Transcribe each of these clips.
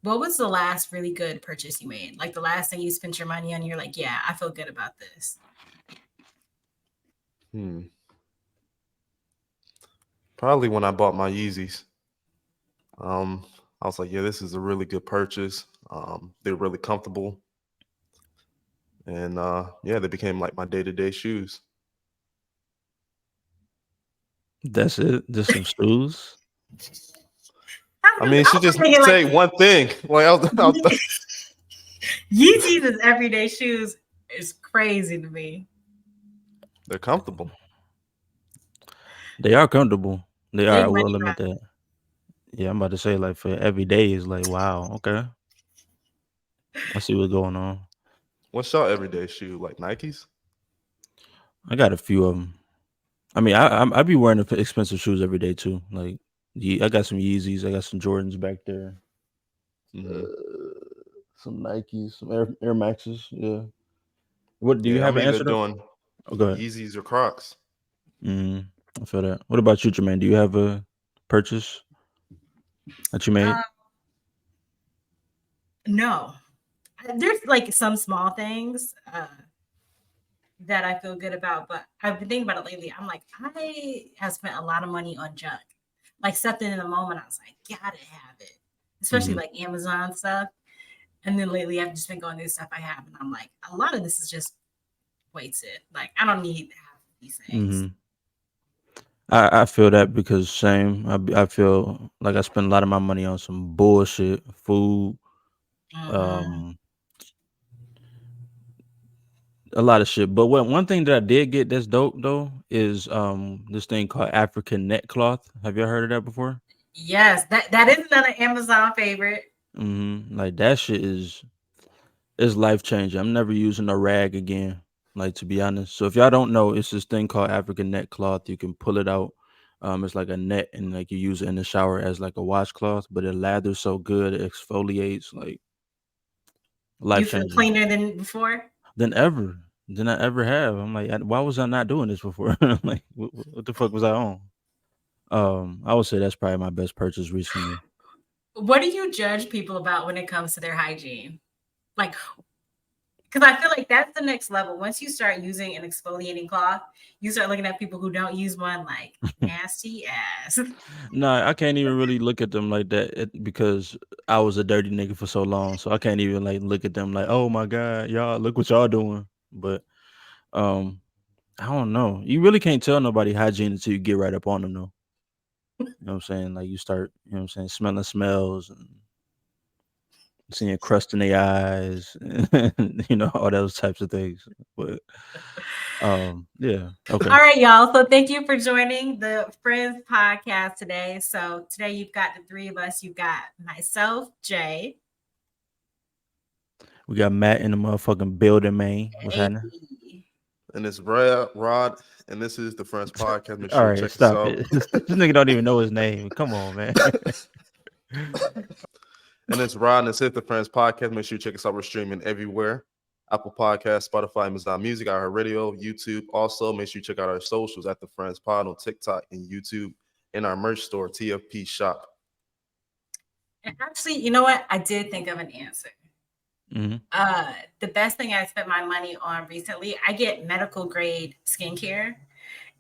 What was the last really good purchase you made? Like the last thing you spent your money on, you're like, yeah, I feel good about this. Hmm. Probably when I bought my Yeezys. Um, I was like, yeah, this is a really good purchase. They're really comfortable, and yeah, they became like my day-to-day shoes. That's it. Just some shoes. I mean, I she was just thinking like say one thing. Like Yeezys as everyday shoes is crazy to me. they're comfortable. They are comfortable. They are. I Big money will admit drive. that. Yeah, I'm about to say like for every day is like wow. Okay, I see what's going on. What's your everyday shoe? Like Nikes? I got a few of them. I mean, I be wearing expensive shoes every day too. Like, I got some Yeezys. I got some Jordans back there. Hmm. Uh, some Nikes, some Air Maxes. Yeah. What do you Yeah, have I'm an either answer to? doing Oh, go ahead. Yeezys or Crocs. Mm, I feel that. What about you, Jermaine? Do you have a purchase that you made? Um, no, there's like some small things that I feel good about, but I've been thinking about it lately. I'm like, I have spent a lot of money on junk, like something in the moment. I was like, gotta have it, especially Hmm. like Amazon stuff. And then lately, I've just been going through stuff I have, and I'm like, a lot of this is just wasted. Like, I don't need half of these things. Hmm. I feel that because same. I feel like I spend a lot of my money on some bullshit, food, Hmm. um, a lot of shit. But one thing that I did get that's dope though is this thing called African neck cloth. Have you ever heard of that before? Yes, that is another Amazon favorite. Like that shit is life changing. I'm never using a rag again. Like to be honest. So if y'all don't know, it's this thing called African neck cloth. You can pull it out. It's like a net, and like you use it in the shower as like a washcloth, but it lathers so good, it exfoliates like You life feel changing. cleaner than before. Than ever, than I ever have. I'm like, why was I not doing this before? I'm like, what the fuck was I on? I would say that's probably my best purchase recently. What do you judge people about when it comes to their hygiene? Like, because I feel like that's the next level. Once you start using an exfoliating cloth, you start looking at people who don't use one like nasty ass. No, I can't even really look at them like that because I was a dirty nigga for so long. So I can't even like look at them like, oh my god, y'all look what y'all doing. But um, I don't know. You really can't tell nobody hygiene until you get right up on them, though. You know what I'm saying? Like you start, you know what I'm saying, smelling smells and seeing crust in their eyes, and, all those types of things. But yeah, okay. All right, y'all. So thank you for joining the Friends podcast today. So today you've got the three of us. You've got myself, Jay, We got Matt in the motherfucking building, man. What's A. happening? And it's Rod, and this is the Friends Podcast. Make All sure to right, check us stop out. it. This nigga don't even know his name. Come on, man. And it's Rod, and it's the Friends Podcast. Make sure you check us out. We're streaming everywhere. Apple Podcasts, Spotify, Amazon Music, iHeartRadio, YouTube. Also, make sure you check out our socials at the Friends Pod on TikTok and YouTube, and our merch store, TFP Shop. And actually, you know what? I did think of an answer. Hmm. Uh, the best thing I spent my money on recently, I get medical grade skincare.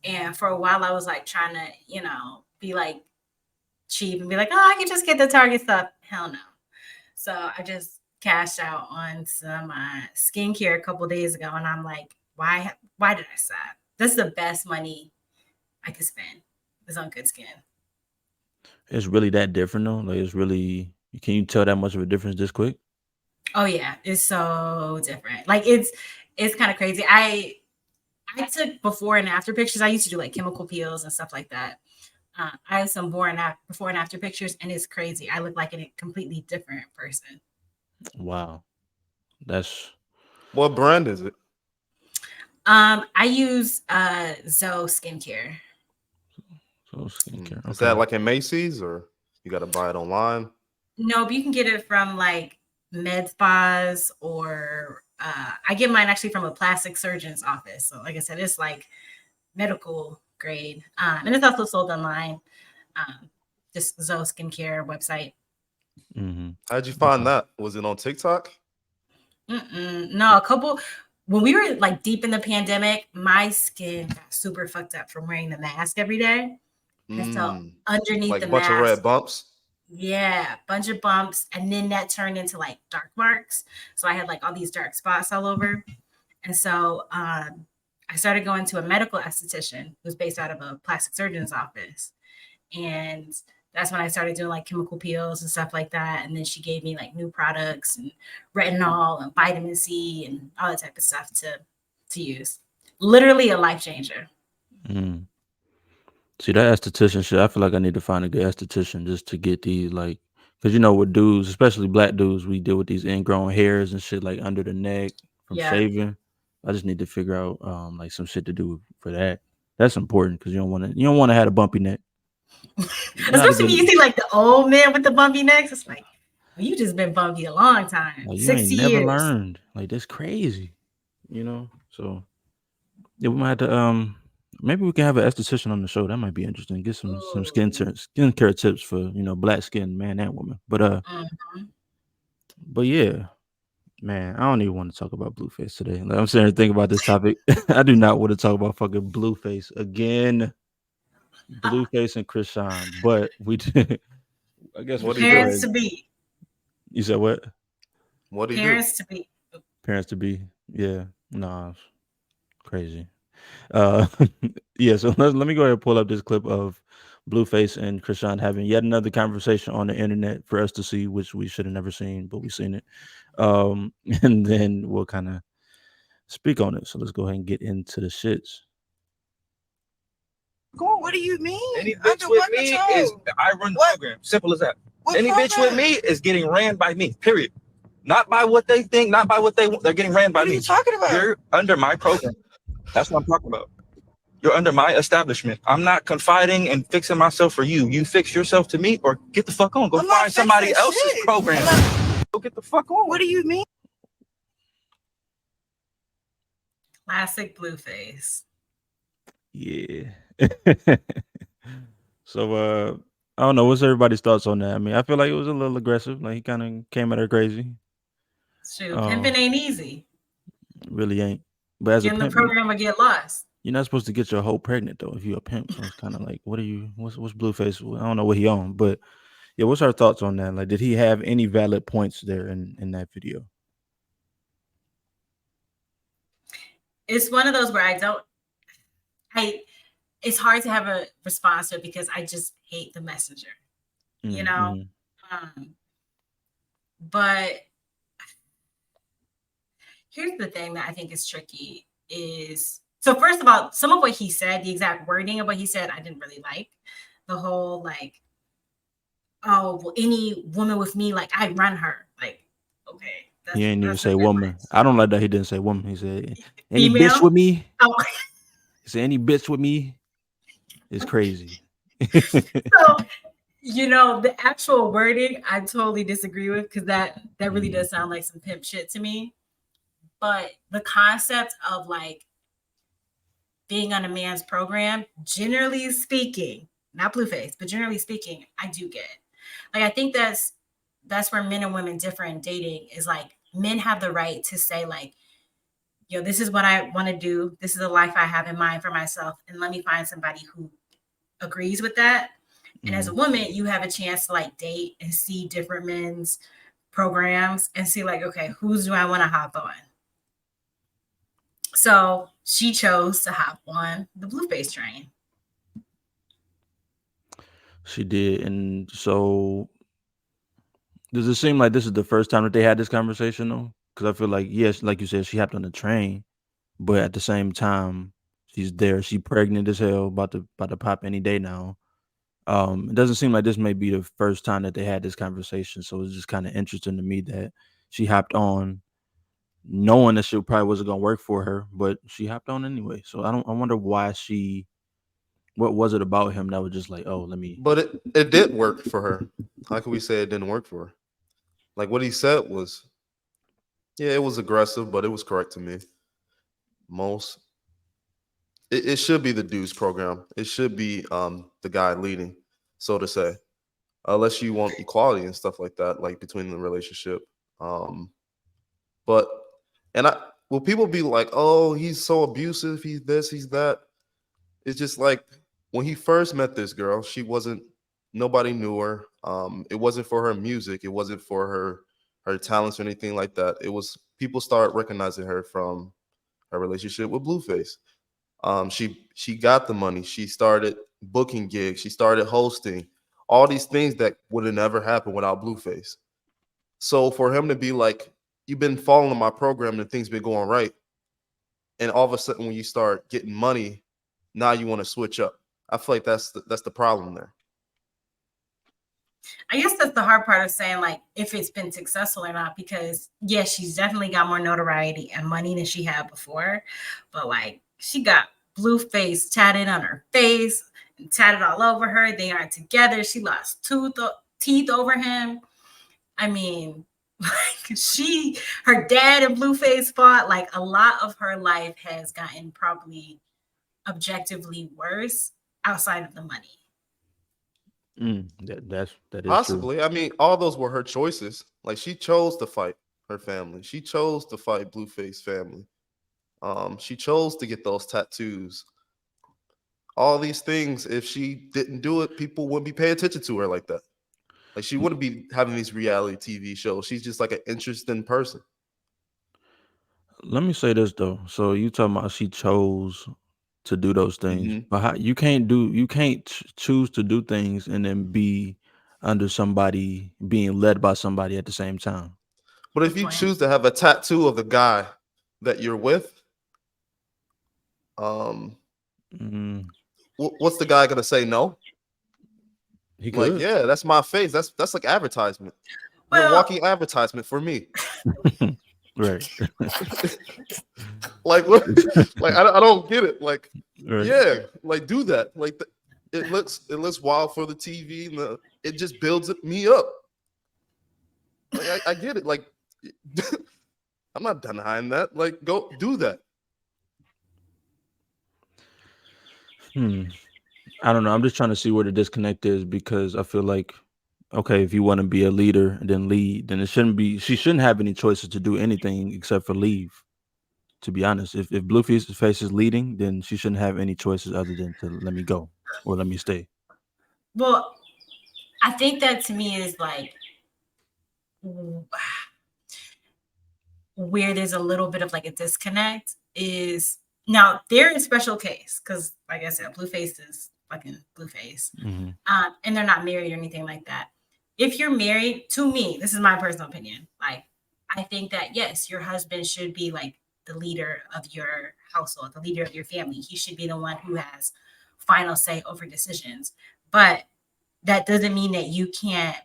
And for a while, I was like trying to, be like cheap and be like, oh, I can just get the Target stuff. Hell no. So I just cashed out on some skincare a couple days ago, and I'm like, why did I stop? This is the best money I could spend. It's on good skin. It's really that different though. Like it's really. Can you tell that much of a difference this quick? Oh yeah, it's so different. Like it's kind of crazy. I took before and after pictures. I used to do like chemical peels and stuff like that. I have some before and after pictures, and it's crazy. I look like a completely different person. Wow, that's What brand is it? I use Zoe skincare. so skincare. Is Okay. that like in Macy's, or you got to buy it online? No, but you can get it from like med spas or I get mine actually from a plastic surgeon's office. So like I said, it's like medical grade. And it's also sold online. Um, just Zoe Skincare website. Mm-hmm. How'd you find that? Was it on TikTok? No, when we were like deep in the pandemic, my skin got super fucked up from wearing the mask every day. And so underneath Like the a bunch of red mask, bumps. yeah, bunch of bumps. And then that turned into like dark marks. So I had like all these dark spots all over. And so I started going to a medical esthetician who's based out of a plastic surgeon's office. And that's when I started doing like chemical peels and stuff like that. And then she gave me like new products and retinol and vitamin C and all that type of stuff to use. Literally a life changer. Mm. See, that esthetician shit, I feel like I need to find a good esthetician just to get these, like, because with dudes, especially black dudes, we deal with these ingrown hairs and shit like under the neck from Yeah. shaving. I just need to figure out like some shit to do for that. That's important because you don't want to have a bumpy neck. Especially when you see like the old men with the bumpy necks. It's like, well, you just been bumpy a long time. Like, you 60 ain't never years. learned. Like, that's crazy. So yeah, we might have to maybe we can have an esthetician on the show. That might be interesting. Get some skincare tips for black skin man and woman. But yeah, man, I don't even want to talk about Blueface today. Like, I'm sitting here thinking about this topic. I do not want to talk about fucking Blueface again. Blueface and Krishan, but we did. I guess What we do you should go do? Parents ahead. to be. You said what? What do you do? Parents to be. Parents to be. Yeah, nah, it's crazy. Yeah, so let me go ahead and pull up this clip of Blueface and Krishan having yet another conversation on the internet for us to see, which we should have never seen, but we've seen it. And then we'll kind of speak on it. So let's go ahead and get into the shits. What do you mean? Any bitch with me is I run the program. Simple as that. Any bitch with me is getting ran by me. Period. Not by what they think, not by what they want. They're getting ran by me. What are you talking about? You're under my program. That's what I'm talking about. You're under my establishment. I'm not confiding and fixing myself for you. You fix yourself to me or get the fuck on. Go find somebody else's program. Go get the fuck on. What do you mean? Classic Blueface. Yeah. So I don't know. What's everybody's thoughts on that? I mean, I feel like it was a little aggressive. Like, he kind of came at her crazy. Shoot, pimping ain't easy. Really ain't. But as Get a in the pimp, program or get lost. you're not supposed to get your hoe pregnant though if you're a pimp. So it's kind of like, what's Blueface? I don't know what he on, but yeah, what's our thoughts on that? Like, did he have any valid points there in that video? It's one of those where it's hard to have a response to it because I just hate the messenger, you know? But here's the thing that I think is tricky is, so first of all, some of what he said, the exact wording of what he said, I didn't really like. The whole like, oh, well, any woman with me, like I run her. Like, okay. He ain't even say woman. I don't like that he didn't say woman. He said any female? bitch with me. Oh. He said any bitch with me is crazy. So, the actual wording, I totally disagree with because that really does sound like some pimp shit to me. But the concept of like being on a man's program, generally speaking, not Blueface, but generally speaking, I do get. Like, I think that's where men and women differ in dating is like men have the right to say like, this is what I want to do. This is the life I have in mind for myself. And let me find somebody who agrees with that. And as a woman, you have a chance to like date and see different men's programs and see like, okay, whose do I want to hop on? So she chose to hop on the Blueface train. She did. And so does it seem like this is the first time that they had this conversation though? Because I feel like, yes, like you said, she hopped on the train, but at the same time, she's there. She pregnant as hell, about to pop any day now. It doesn't seem like this may be the first time that they had this conversation. So it's just kind of interesting to me that she hopped on knowing that she probably wasn't gonna work for her, but she hopped on anyway. So I wonder why what was it about him that was just like, oh, let me. But it did work for her. How can we say it didn't work for her? Like, what he said was, yeah, it was aggressive, but it was correct to me. It should be the dude's program. It should be the guy leading, so to say. unless you want equality and stuff like that, like between the relationship. But and will people be like, oh, he's so abusive, he's this, he's that. It's just like when he first met this girl, nobody knew her. It wasn't for her music, it wasn't for her talents or anything like that. It was people start recognizing her from her relationship with Blueface. She got the money, she started booking gigs, she started hosting, all these things that would have never happened without Blueface. So for him to be like, you've been following my program and things been going right, and all of a sudden when you start getting money, now you want to switch up. I feel like that's the problem there. I guess that's the hard part of saying like if it's been successful or not, because yes, she's definitely got more notoriety and money than she had before, but like she got Blueface tatted on her face and tatted all over her. They aren't together. She lost teeth over him. I mean, like her dad and Blueface fought. Like a lot of her life has gotten probably objectively worse outside of the money. That is Possibly. true. I mean, all those were her choices. Like she chose to fight her family. She chose to fight Blueface family. She chose to get those tattoos. All these things, if she didn't do it, people wouldn't be paying attention to her like that. Like she wouldn't be having these reality TV shows. She's just like an interesting person. Let me say this though. So you talking about she chose to do those things, hmm but how you can't choose to do things and then be under somebody being led by somebody at the same time. But if Good you point. choose to have a tattoo of the guy that you're with, um, Mm, what's the guy gonna say no? he Like, could. yeah, that's my face. That's like advertisement. You're a Well, walking advertisement for me. Right. Like, what? Like, I don't get it. Like, Right. yeah, like do that. Like, it looks wild for the TV, and it just builds me up. Like, I get it. Like, I'm not denying that. Like, go do that. I don't know. I'm just trying to see where the disconnect is because I feel like, okay, if you want to be a leader, then lead. Then she shouldn't have any choices to do anything except for leave. To be honest, if Blueface is leading, then she shouldn't have any choices other than to let me go or let me stay. well, I think that to me is like where there's a little bit of like a disconnect is now they're a special case because, like I said, Blueface is fucking Blueface, and they're not married or anything like that. If you're married, to me, this is my personal opinion. Like, I think that yes, your husband should be like the leader of your household, the leader of your family. He should be the one who has final say over decisions. But that doesn't mean that you can't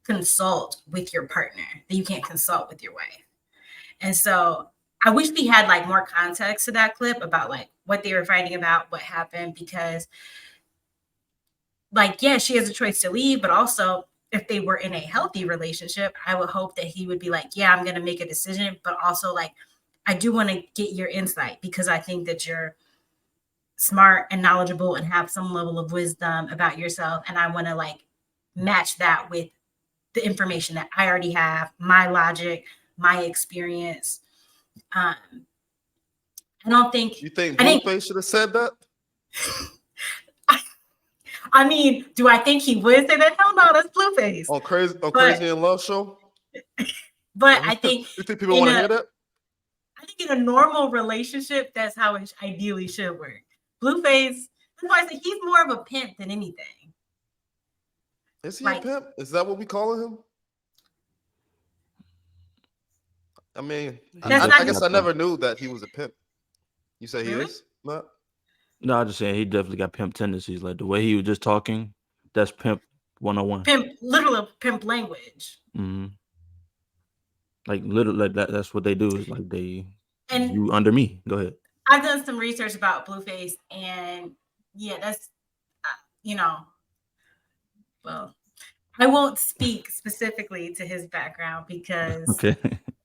consult with your partner, that you can't consult with your wife. And so I wish we had like more context to that clip about like what they were fighting about, what happened, because like, yeah, she has a choice to leave, but also if they were in a healthy relationship, I would hope that he would be like, yeah, I'm going to make a decision, but also like, I do want to get your insight because I think that you're smart and knowledgeable and have some level of wisdom about yourself. And I want to like match that with the information that I already have, my logic, my experience. I don't think. You think I think. Blueface should have said that I mean, do I think he would say that? Hell no, that's Blueface. on Crazy in Love show? But I think you think people want to hear that? I think in a normal relationship, that's how it ideally should work. Blueface, that's why I say he's more of a pimp than anything. Is he a pimp? Is that what we calling him? I mean, I guess I never knew that he was a pimp. You say he is? Matt? No, I'm just saying he definitely got pimp tendencies. Like the way he was just talking, that's pimp 101. Pimp, literally pimp language. Like literally, like that's what they do. Is like you under me. Go ahead. I've done some research about Blueface, and yeah, that's well, I won't speak specifically to his background because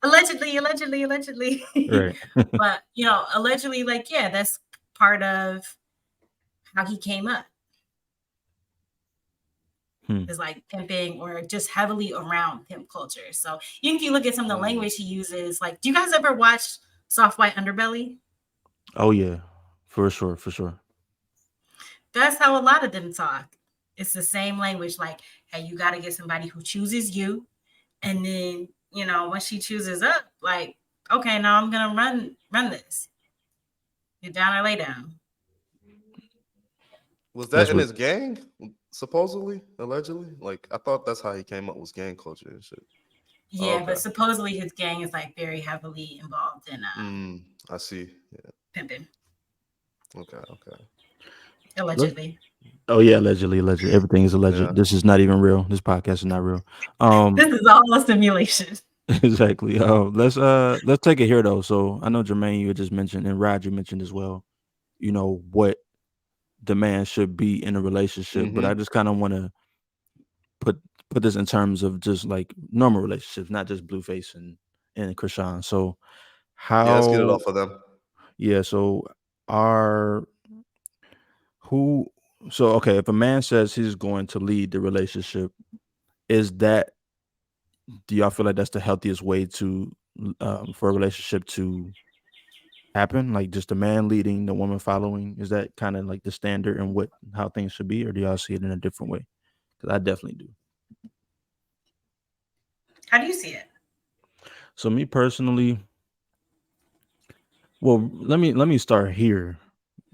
allegedly, right. But allegedly, like, yeah, that's part of how he came up. is like pimping or just heavily around pimp culture. So if you look at some of the language he uses, like, do you guys ever watch Soft White Underbelly? Oh yeah, for sure, for sure. That's how a lot of them talk. It's the same language. Like, hey, you got to get somebody who chooses you, and then once she chooses up, like, okay, now I'm gonna run this. Get down or lay down. Was that That's in what. his gang? Supposedly, allegedly. Like I thought that's how he came up with gang culture and shit. Oh, Yeah, but okay. supposedly his gang is like very heavily involved in I see. Yeah. pimping, Okay. Okay. Let's, allegedly. oh yeah, allegedly, alleged. Everything is alleged. Yeah. This is not even real. This podcast is not real. This is all a simulation. Exactly. Let's take it here though. So I know Jermaine, you had just mentioned, and Rod, you mentioned as well. What the man should be in a relationship, but I just kind of want to put put this in terms of just like normal relationships, not just Blueface and Krishan. So Yeah. Let's get it how? off of them. Yeah. So are who? So okay, if a man says he's going to lead the relationship, is that? Do y'all feel like that's the healthiest way to for a relationship to happen? Like just the man leading, the woman following. Is that kind of like the standard and what how things should be, or do y'all see it in a different way? Because I definitely do. How do you see it? So me personally, well, let me start here.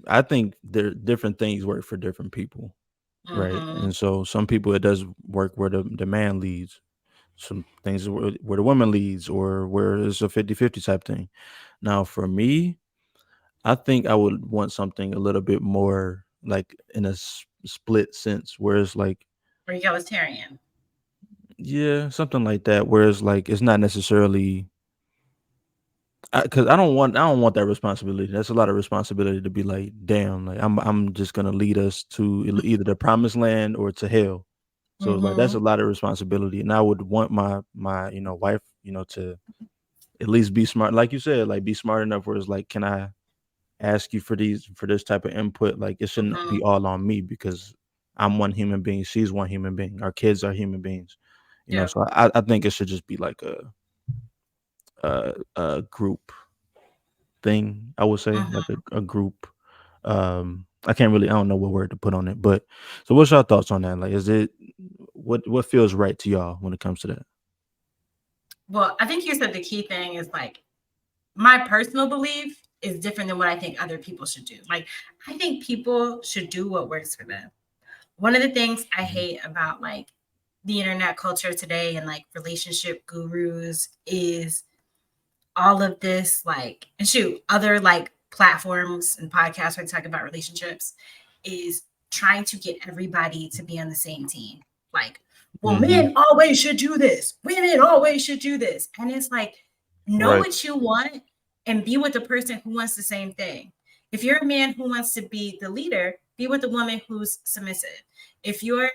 I think there different things work for different people, right? Mm-hmm. And so some people it does work where the man leads. Some things where the woman leads, or where it's a 50-50 type thing. Now, for me, I think I would want something a little bit more like in a split sense, where it's like, Or egalitarian. yeah, something like that, where it's like it's not necessarily because I don't want that responsibility. That's a lot of responsibility to be like, damn, like I'm just gonna lead us to either the promised land or to hell. So it's like that's Mm-hmm. a lot of responsibility, and I would want my wife to at least be smart, like you said, like be smart enough where it's like, can I ask you for this type of input? Like it shouldn't Mm-hmm. be all on me because I'm one human being, she's one human being, our kids are human beings, Yeah. so I think it should just be like a group thing, I would say, like Mm-hmm. a group. I don't know what word to put on it, but so what's your thoughts on that? Like, is it what feels right to y'all when it comes to that? Well, I think you said the key thing is like my personal belief is different than what I think other people should do. Like, I think people should do what works for them. One of the things I Mhm. hate about like the internet culture today and like relationship gurus is all of this, like, and shoot, other like platforms and podcasts where they talk about relationships is trying to get everybody to be on the same team. Like, well, Mhm. men always should do this, women always should do this. And it's like, know Right. what you want and be with the person who wants the same thing. If you're a man who wants to be the leader, be with a woman who's submissive. If you're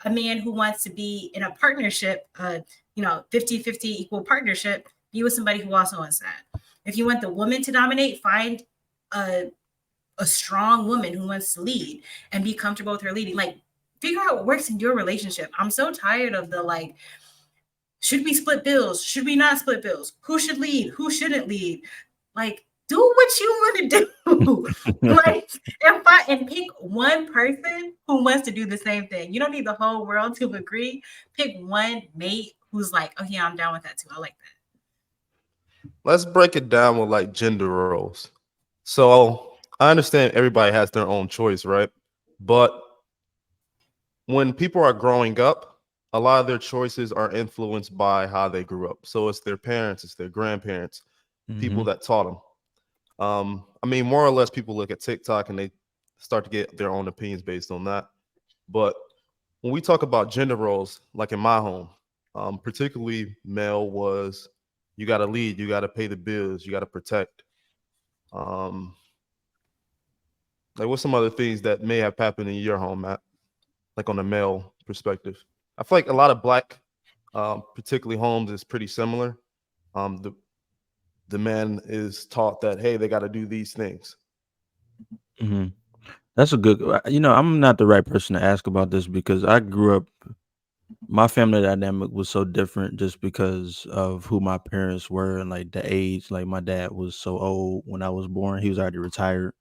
a man who wants to be in a partnership, 50-50 equal partnership, be with somebody who also wants that. If you want the woman to dominate, find a, a strong woman who wants to lead and be comfortable with her leading. Like, figure out what works in your relationship. I'm so tired of the like, should we split bills? Should we not split bills? Who should lead? Who shouldn't lead? Like, do what you want to do. Like, and pick one person who wants to do the same thing. You don't need the whole world to agree. Pick one mate who's like, oh yeah, I'm down with that too. I like that. Let's break it down with like gender roles. So I understand everybody has their own choice, right? But when people are growing up, a lot of their choices are influenced by how they grew up. So it's their parents, it's their grandparents, people Mhm. that taught them. I mean, more or less, people look at TikTok and they start to get their own opinions based on that. But when we talk about gender roles, like in my home, particularly male, was you got to lead, you got to pay the bills, you got to protect. Um, like, what's some other things that may have happened in your home, Matt? Like on a male perspective, I feel like a lot of black, particularly homes, is pretty similar. The man is taught that hey, they got to do these things. Mhm. That's a good. I'm not the right person to ask about this because I grew up. My family dynamic was so different just because of who my parents were and like the age. Like my dad was so old when I was born; he was already retired,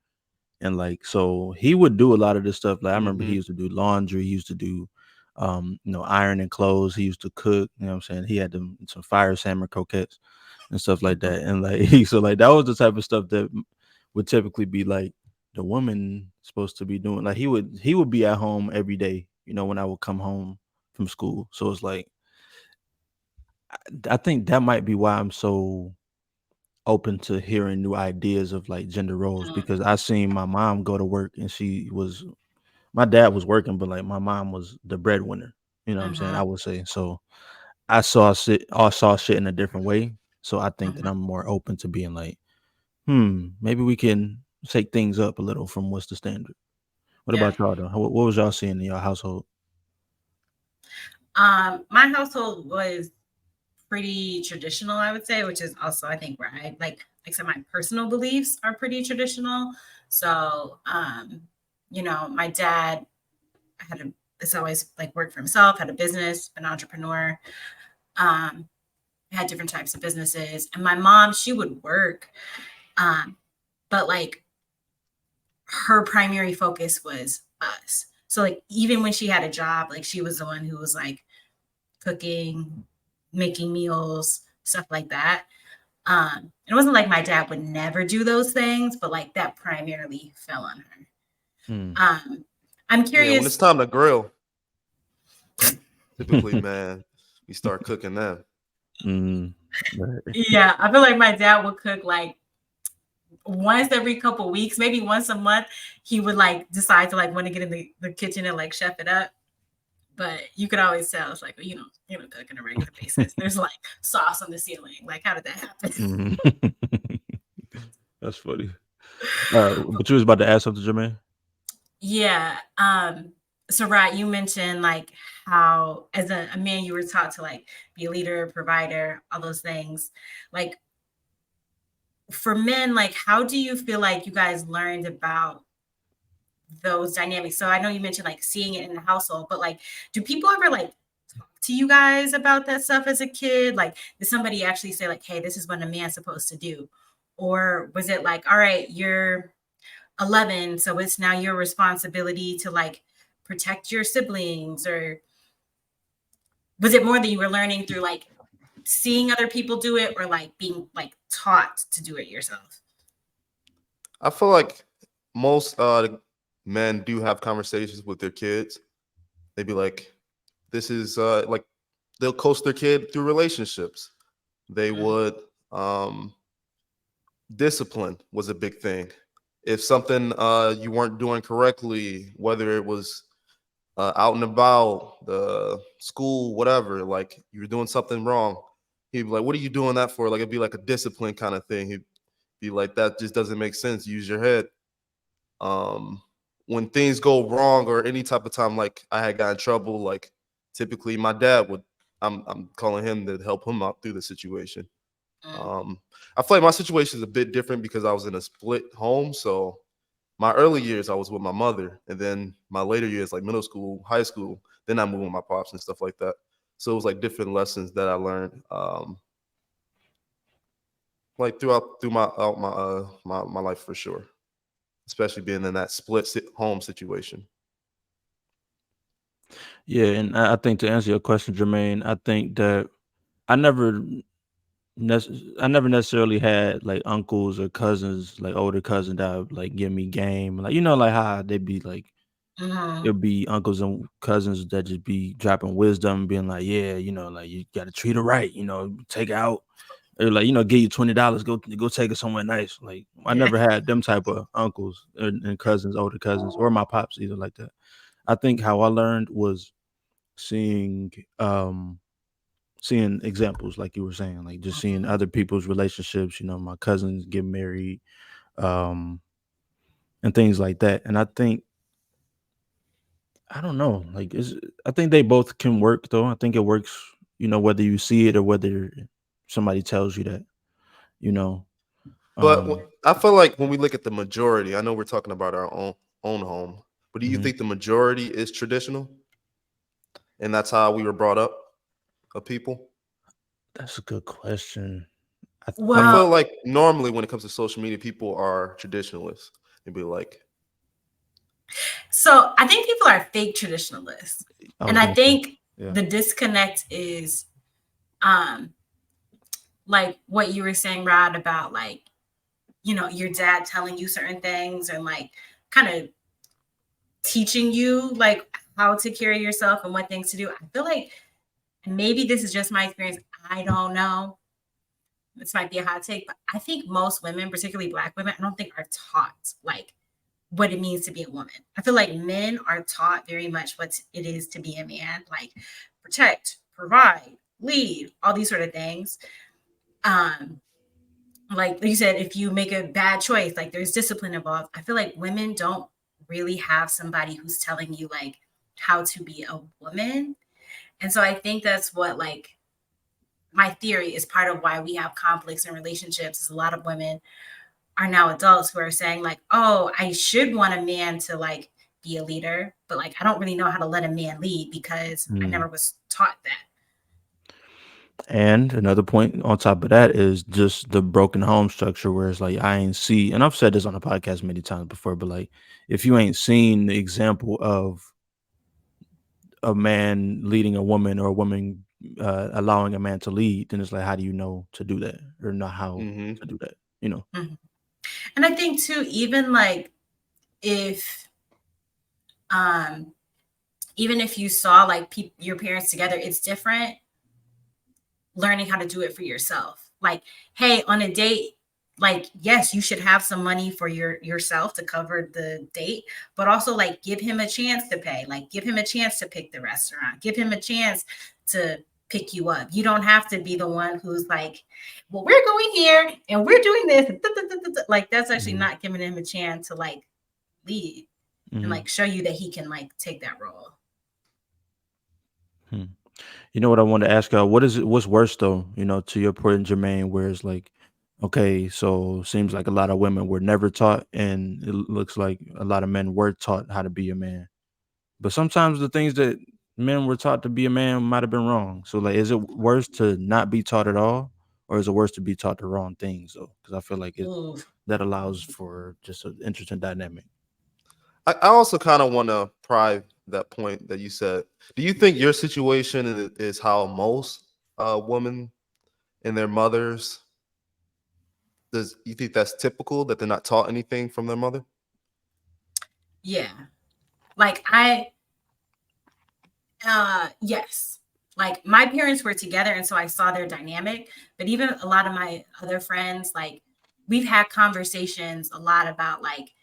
and like so he would do a lot of this stuff. Like I remember he Mm-hmm. used to do laundry, he used to do, ironing clothes. He used to cook. You know what I'm saying? He had some fire salmon croquettes and stuff like Mm-hmm. that. And like so like that was the type of stuff that would typically be like the woman supposed to be doing. Like he would be at home every day, when I would come home from school. So it's like I think that might be why I'm so open to hearing new ideas of like gender roles Mm, because I seen my mom go to work and my dad was working, but like my mom was the breadwinner. You know what I'm saying? I mhm, would say so. I saw shit in a different way. So I think that mhm. I'm more open to being like, maybe we can shake things up a little from what's the standard. What Yeah. about y'all though? What was y'all seeing in your household? My household was pretty traditional, I would say, which is also I think where I like I said, my personal beliefs are pretty traditional. So my dad had a it's always like worked for himself, had a business, an entrepreneur, um, had different types of businesses. And my mom, she would work, but like her primary focus was us. So like even when she had a job, like she was the one who was like cooking, making meals, stuff like that. It wasn't like my dad would never do those things, but like that primarily fell on her. Mm, Um, I'm Yeah, when it's curious. time to grill, typically, man, we start cooking them. mm, right. Yeah, I feel like my dad would cook like once every couple weeks, maybe once a month. He would like decide to like want to get in the kitchen and like chef it up. But you could always tell it's like, cook on a regular basis. There's like sauce on the ceiling. Like, how did that happen? Mhm. That's funny. But you was about to ask something, Jermaine? Yeah. So right, you mentioned like how as a man you were taught to like be a leader, provider, all those things. Like for men, like how do you feel like you guys learned about those dynamics? So I know you mentioned like seeing it in the household, but like do people ever like talk to you guys about that stuff as a kid? Like did somebody actually say like, hey, this is what a man's supposed to do? Or was it like, all right, you're 11, so it's now your responsibility to like protect your siblings? Or was it more that you were learning through like seeing other people do it or like being like taught to do it yourself? I feel like most men do have conversations with their kids. They be like, "This is like," they'll coach their kid through relationships. They Mm, would discipline was a big thing. If something you weren't doing correctly, whether it was out and about, the school, whatever, like you were doing something wrong, he'd be like, "What are you doing that for?" Like it'd be like a discipline kind of thing. He'd be like, "That just doesn't make sense. Use your head." Um, when things go wrong or any type of time, like I had got in trouble, like typically my dad would. I'm calling him to help him out through the situation. mm, Um, I feel like my situation is a bit different because I was in a split home. So my early years I was with my mother, and then my later years, like middle school, high school, then I moved with my pops and stuff like that. So it was like different lessons that I learned, like through my out my life for sure, especially being in that home situation. Yeah, and I think to answer your question, Jermaine, I think that I never I never necessarily had like uncles or cousins, like older cousins that would, like give me game. Like like how they be like mhm, it'll be uncles and cousins that just be dropping wisdom, being like, yeah, like you gotta treat her right, take her out. Or like, give you $20, go take her somewhere nice. Like I yeah. never had them type of uncles and cousins, older cousins, or my pops either like that. I think how I learned was seeing seeing examples like you were saying, like just seeing Mhm, other people's relationships, my cousins get married, um and things like that. And I think I don't know, like I think they both can work though. I think it works, whether you see it or whether somebody tells you that, you know. But Um I feel like when we look at the majority, I know we're talking about our own own home. But do you Mhm. think the majority is traditional? And that's how we were brought up, of people? That's a good question. I I think feel Well, like normally when it comes to social media, people are traditionalists. They'd be like, so I think people are fake traditionalists. I And was I gonna say, think yeah. the disconnect is um like what you were saying, Rod, about like, your dad telling you certain things and like kind of teaching you like how to carry yourself and what things to do. I feel like maybe this is just my experience. I don't know. This might be a hot take, but I think most women, particularly Black women, I don't think are taught like what it means to be a woman. I feel like men are taught very much what it is to be a man, like protect, provide, lead, all these sort of things. Um, like you said, if you make a bad choice, like there's discipline involved. I feel like women don't really have somebody who's telling you like how to be a woman. And so I think that's what like my theory is part of why we have conflicts in relationships is a lot of women are now adults who are saying like, oh, I should want a man to like be a leader, but like I don't really know how to let a man lead because I Mm. never was taught that. And another point on top of that is just the broken home structure where it's like I ain't see, and I've said this on the podcast many times before, but like if you ain't seen the example of a man leading a woman or a woman allowing a man to lead, then it's like how do you know to do that or not how mm-hmm. to do that? You know. Mhm. And I think too, even like if um even if you saw like your parents together, it's different learning how to do it for yourself. Like, hey, on a date, like yes, you should have some money for yourself to cover the date, but also like give him a chance to pay. Like give him a chance to pick the restaurant. Give him a chance to pick you up. You don't have to be the one who's like, well, we're going here and we're doing this. Like that's actually Mhm. not giving him a chance to like lead and Mhm. like show you that he can like take that role. Hmm. You know what I want to ask y'all? What is it? What's worse though? You know, to your point, Jermaine, where it's like, okay, so seems like a lot of women were never taught, and it looks like a lot of men were taught how to be a man. But sometimes the things that men were taught to be a man might have been wrong. So like, is it worse to not be taught at all, or is it worse to be taught the wrong things though? Because I feel like it Ooh. that allows for just an interesting dynamic. I also kind of want to pry that point that you said. Do you think your situation is how most women and their mothers, does you think that's typical that they're not taught anything from their mother? Yeah. Like yes. Like my parents were together and so I saw their dynamic, but even a lot of my other friends, like we've had conversations a lot about like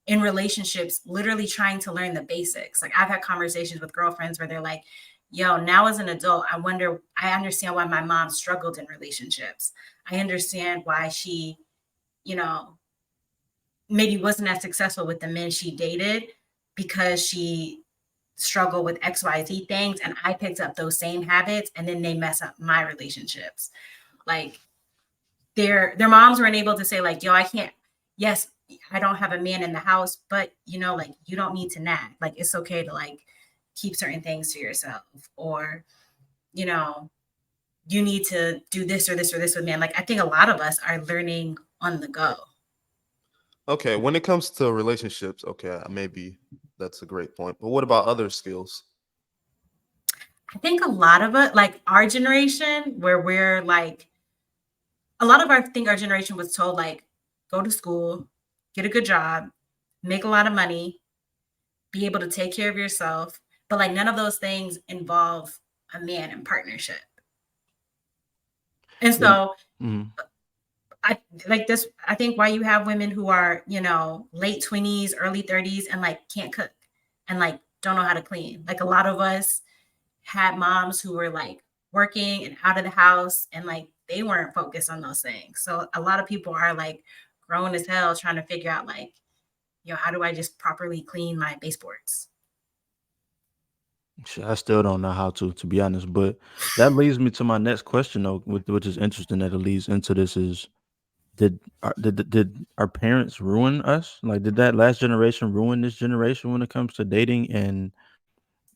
in relationships, literally trying to learn the basics. Like I've had conversations with girlfriends where they're like, yo, now as an adult, I understand why my mom struggled in relationships. I understand why she, you know, maybe wasn't as successful with the men she dated because she struggled with XYZ things. And I picked up those same habits and then they mess up my relationships. Like their moms weren't able to say, like, yo, I can't, yes, I don't have a man in the house, but like you don't need to nag. Like it's okay to like keep certain things to yourself. Or, you know, you need to do this or this or this with man. Like I think a lot of us are learning on the go. Okay, when it comes to relationships, okay, maybe that's a great point. But what about other skills? I think a lot of it, like our generation, where we're like, a lot of I think our generation was told like, go to school, get a good job, make a lot of money, be able to take care of yourself. But like none of those things involve a man in partnership. And But so mhm. I like this. I think why you have women who are, late 20s, early 30s and like can't cook and like don't know how to clean. Like a lot of us had moms who were like working and out of the house and like they weren't focused on those things. So a lot of people are like grown as hell trying to figure out like, how do I just properly clean my baseboards? Shit, I still don't know how to be honest. But that leads me to my next question though, which is interesting that it leads into this is did our parents ruin us? Like, did that last generation ruin this generation when it comes to dating and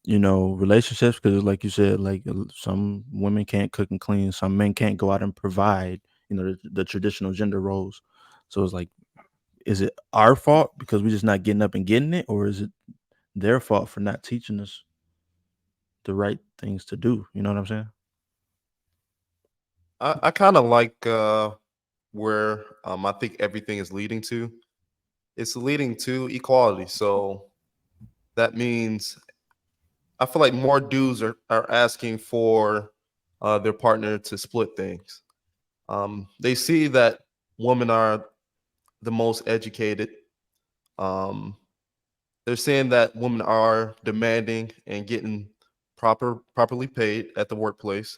relationships? Because, like you said, like some women can't cook and clean, some men can't go out and provide. The traditional gender roles. So it's like, is it our fault because we're just not getting up and getting it, or is it their fault for not teaching us the right things to do? You know what I'm saying? I kind of like where I think everything is leading to. It's leading to equality. So that means I feel like more dudes are asking for their partner to split things. They see that women are the most educated. Um, they're saying that women are demanding and getting properly paid at the workplace.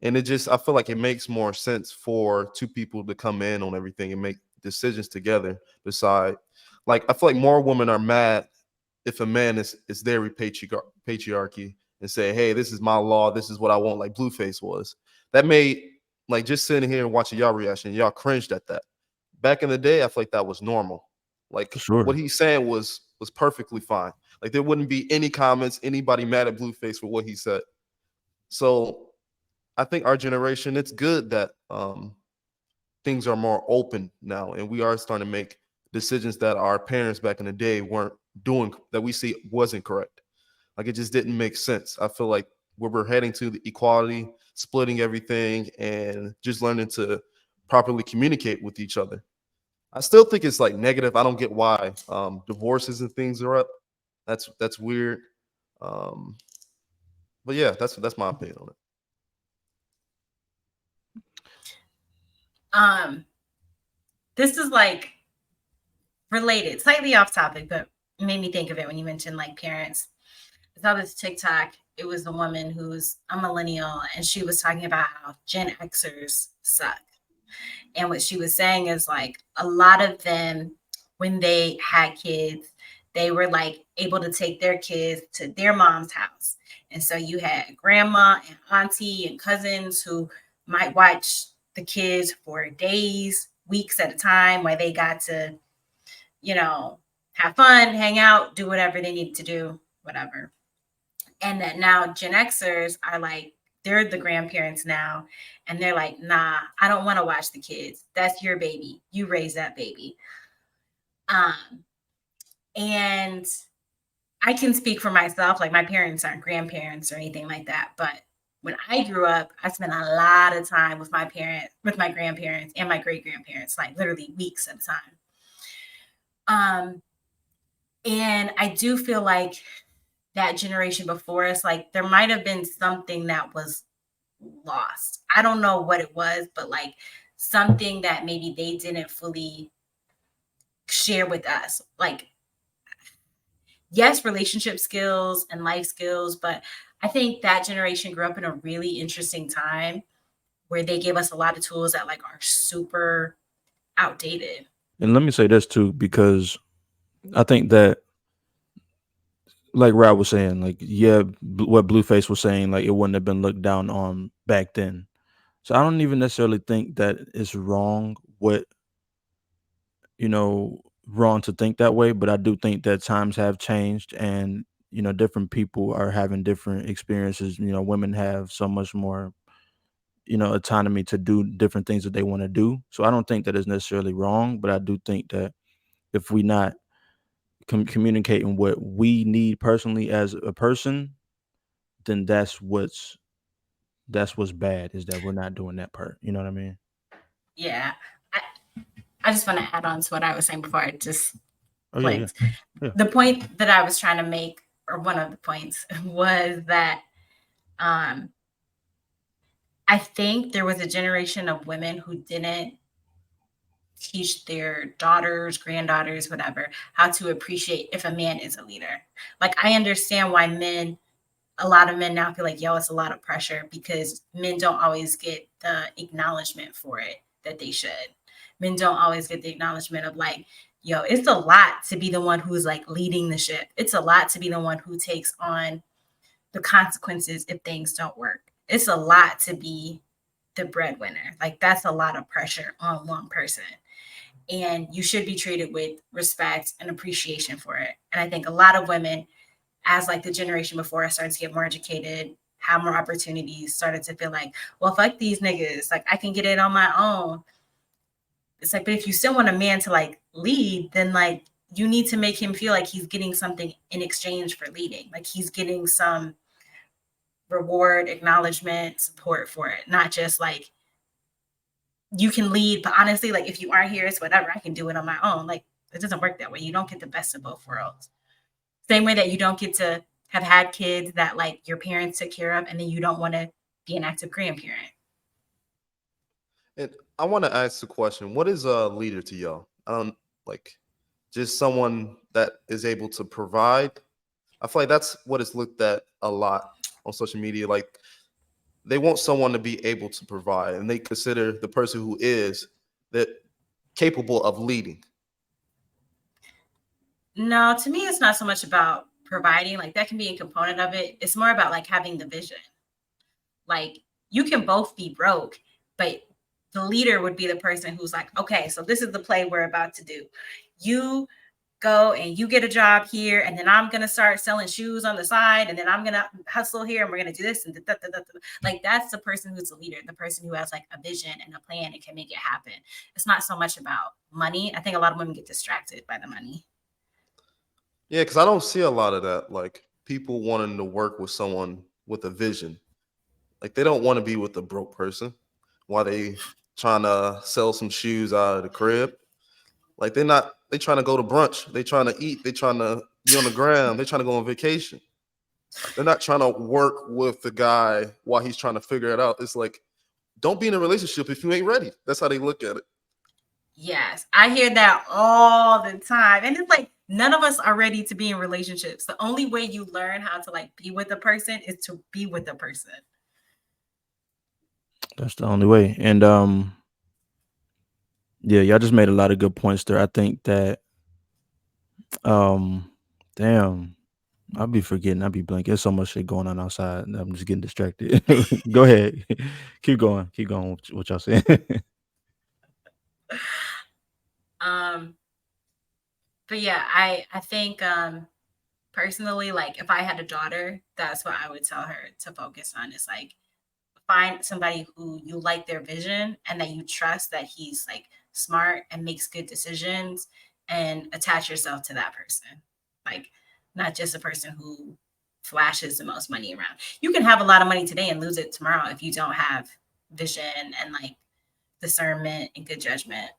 And I feel like it makes more sense for two people to come in on everything and make decisions together. Beside, like, I feel like more women are mad if a man is there with patriarchy and say, hey, this is my law, this is what I want, like Blueface was. That made, like, just sitting here and watching y'all reaction, y'all cringed at that. Back in the day, I feel like that was normal. For Like, what sure. he's saying was perfectly fine. Like, there wouldn't be any comments, anybody mad at Blueface for what he said. So I think our generation, it's good that things are more open now, and we are starting to make decisions that our parents back in the day weren't doing, that we see wasn't correct. Like, it just didn't make sense. I feel like where we're heading to, the equality, splitting everything, and just learning to properly communicate with each other. I still think it's like negative. I don't get why divorces and things are up. That's weird. Um, but yeah, that's my opinion on it. This is like related, slightly off topic, but made me think of it when you mentioned like parents. I saw this TikTok. It was a woman who's a millennial, and she was talking about how Gen Xers suck. And what she was saying is like a lot of them, when they had kids, they were like able to take their kids to their mom's house. And so you had grandma and auntie and cousins who might watch the kids for days, weeks at a time, where they got to, you know, have fun, hang out, do whatever they need to do, whatever. And that now Gen Xers are like, they're the grandparents now. And they're like, nah, I don't want to watch the kids. That's your baby. You raise that baby. Um, and I can speak for myself. Like, my parents aren't grandparents or anything like that. But when I grew up, I spent a lot of time with my parents, with my grandparents and my great grandparents, like literally weeks at a time. And I do feel like that generation before us, like there might have been something that was lost. I don't know what it was, but like something that maybe they didn't fully share with us. Like, yes, relationship skills and life skills, but I think that generation grew up in a really interesting time where they gave us a lot of tools that like are super outdated. And let me say this too, because I think that, like Rob was saying, like, yeah, what Blueface was saying, like, it wouldn't have been looked down on back then. So I don't even necessarily think that it's wrong wrong to think that way, but I do think that times have changed, and different people are having different experiences. Women have so much more autonomy to do different things that they want to do. So I don't think that is necessarily wrong, but I do think that if we not communicating what we need personally as a person, then that's what's bad, is that we're not doing that part. You know what I mean? Yeah. I, I just want to add on to what I was saying before I just Oh yeah, blinked. yeah. The point that I was trying to make, or one of the points, was that um, I think there was a generation of women who didn't teach their daughters, granddaughters, whatever, how to appreciate if a man is a leader. Like, I understand why a lot of men now feel like, yo, it's a lot of pressure because men don't always get the acknowledgement for it that they should. Men don't always get the acknowledgement of like, yo, it's a lot to be the one who's like leading the ship. It's a lot to be the one who takes on the consequences if things don't work. It's a lot to be the breadwinner. Like that's a lot of pressure on one person. And you should be treated with respect and appreciation for it. And I think a lot of women, as like the generation before us started to get more educated, have more opportunities, started to feel like, well, fuck these niggas, like I can get it on my own. It's like, but if you still want a man to like lead, then like you need to make him feel like he's getting something in exchange for leading. Like he's getting some reward, acknowledgement, support for it, not just like you can lead, but honestly, like if you aren't here, it's whatever. I can do it on my own. Like it doesn't work that way. You don't get the best of both worlds. Same way that you don't get to have had kids that like your parents took care of, and then you don't want to be an active grandparent. And I want to ask the question: what is a leader to y'all? I don't like just someone that is able to provide. I feel like that's what is looked at a lot on social media. Like they want someone to be able to provide, and they consider the person who is that capable of leading. No, to me, it's not so much about providing. Like that can be a component of it. It's more about like having the vision. Like you can both be broke, but the leader would be the person who's like, okay, so this is the play we're about to do. You go and you get a job here, and then I'm gonna start selling shoes on the side, and then I'm gonna hustle here, and we're gonna do this and like that's the person who's the leader, the person who has like a vision and a plan and can make it happen. It's not so much about money. I think a lot of women get distracted by the money. Yeah, because I don't see a lot of that. Like people wanting to work with someone with a vision. Like they don't want to be with a broke person while they trying to sell some shoes out of the crib. Like they're not. They trying to go to brunch. They trying to eat. They trying to be on the ground. They trying to go on vacation. They're not trying to work with the guy while he's trying to figure it out. It's like, don't be in a relationship if you ain't ready. That's how they look at it. Yes, I hear that all the time. And it's like none of us are ready to be in relationships. The only way you learn how to like be with a person is to be with a person. That's the only way. And yeah, y'all just made a lot of good points there. I think that um damn, I'll be forgetting, I'll be blanking. There's so much shit going on outside and I'm just getting distracted. Go ahead. Keep going. Keep going with what y'all saying. Um, but yeah, I think personally, like if I had a daughter, that's what I would tell her to focus on is like find somebody who you like their vision and that you trust that he's like smart and makes good decisions and attach yourself to that person. Like not just a person who flashes the most money around. You can have a lot of money today and lose it tomorrow if you don't have vision and like discernment and good judgment.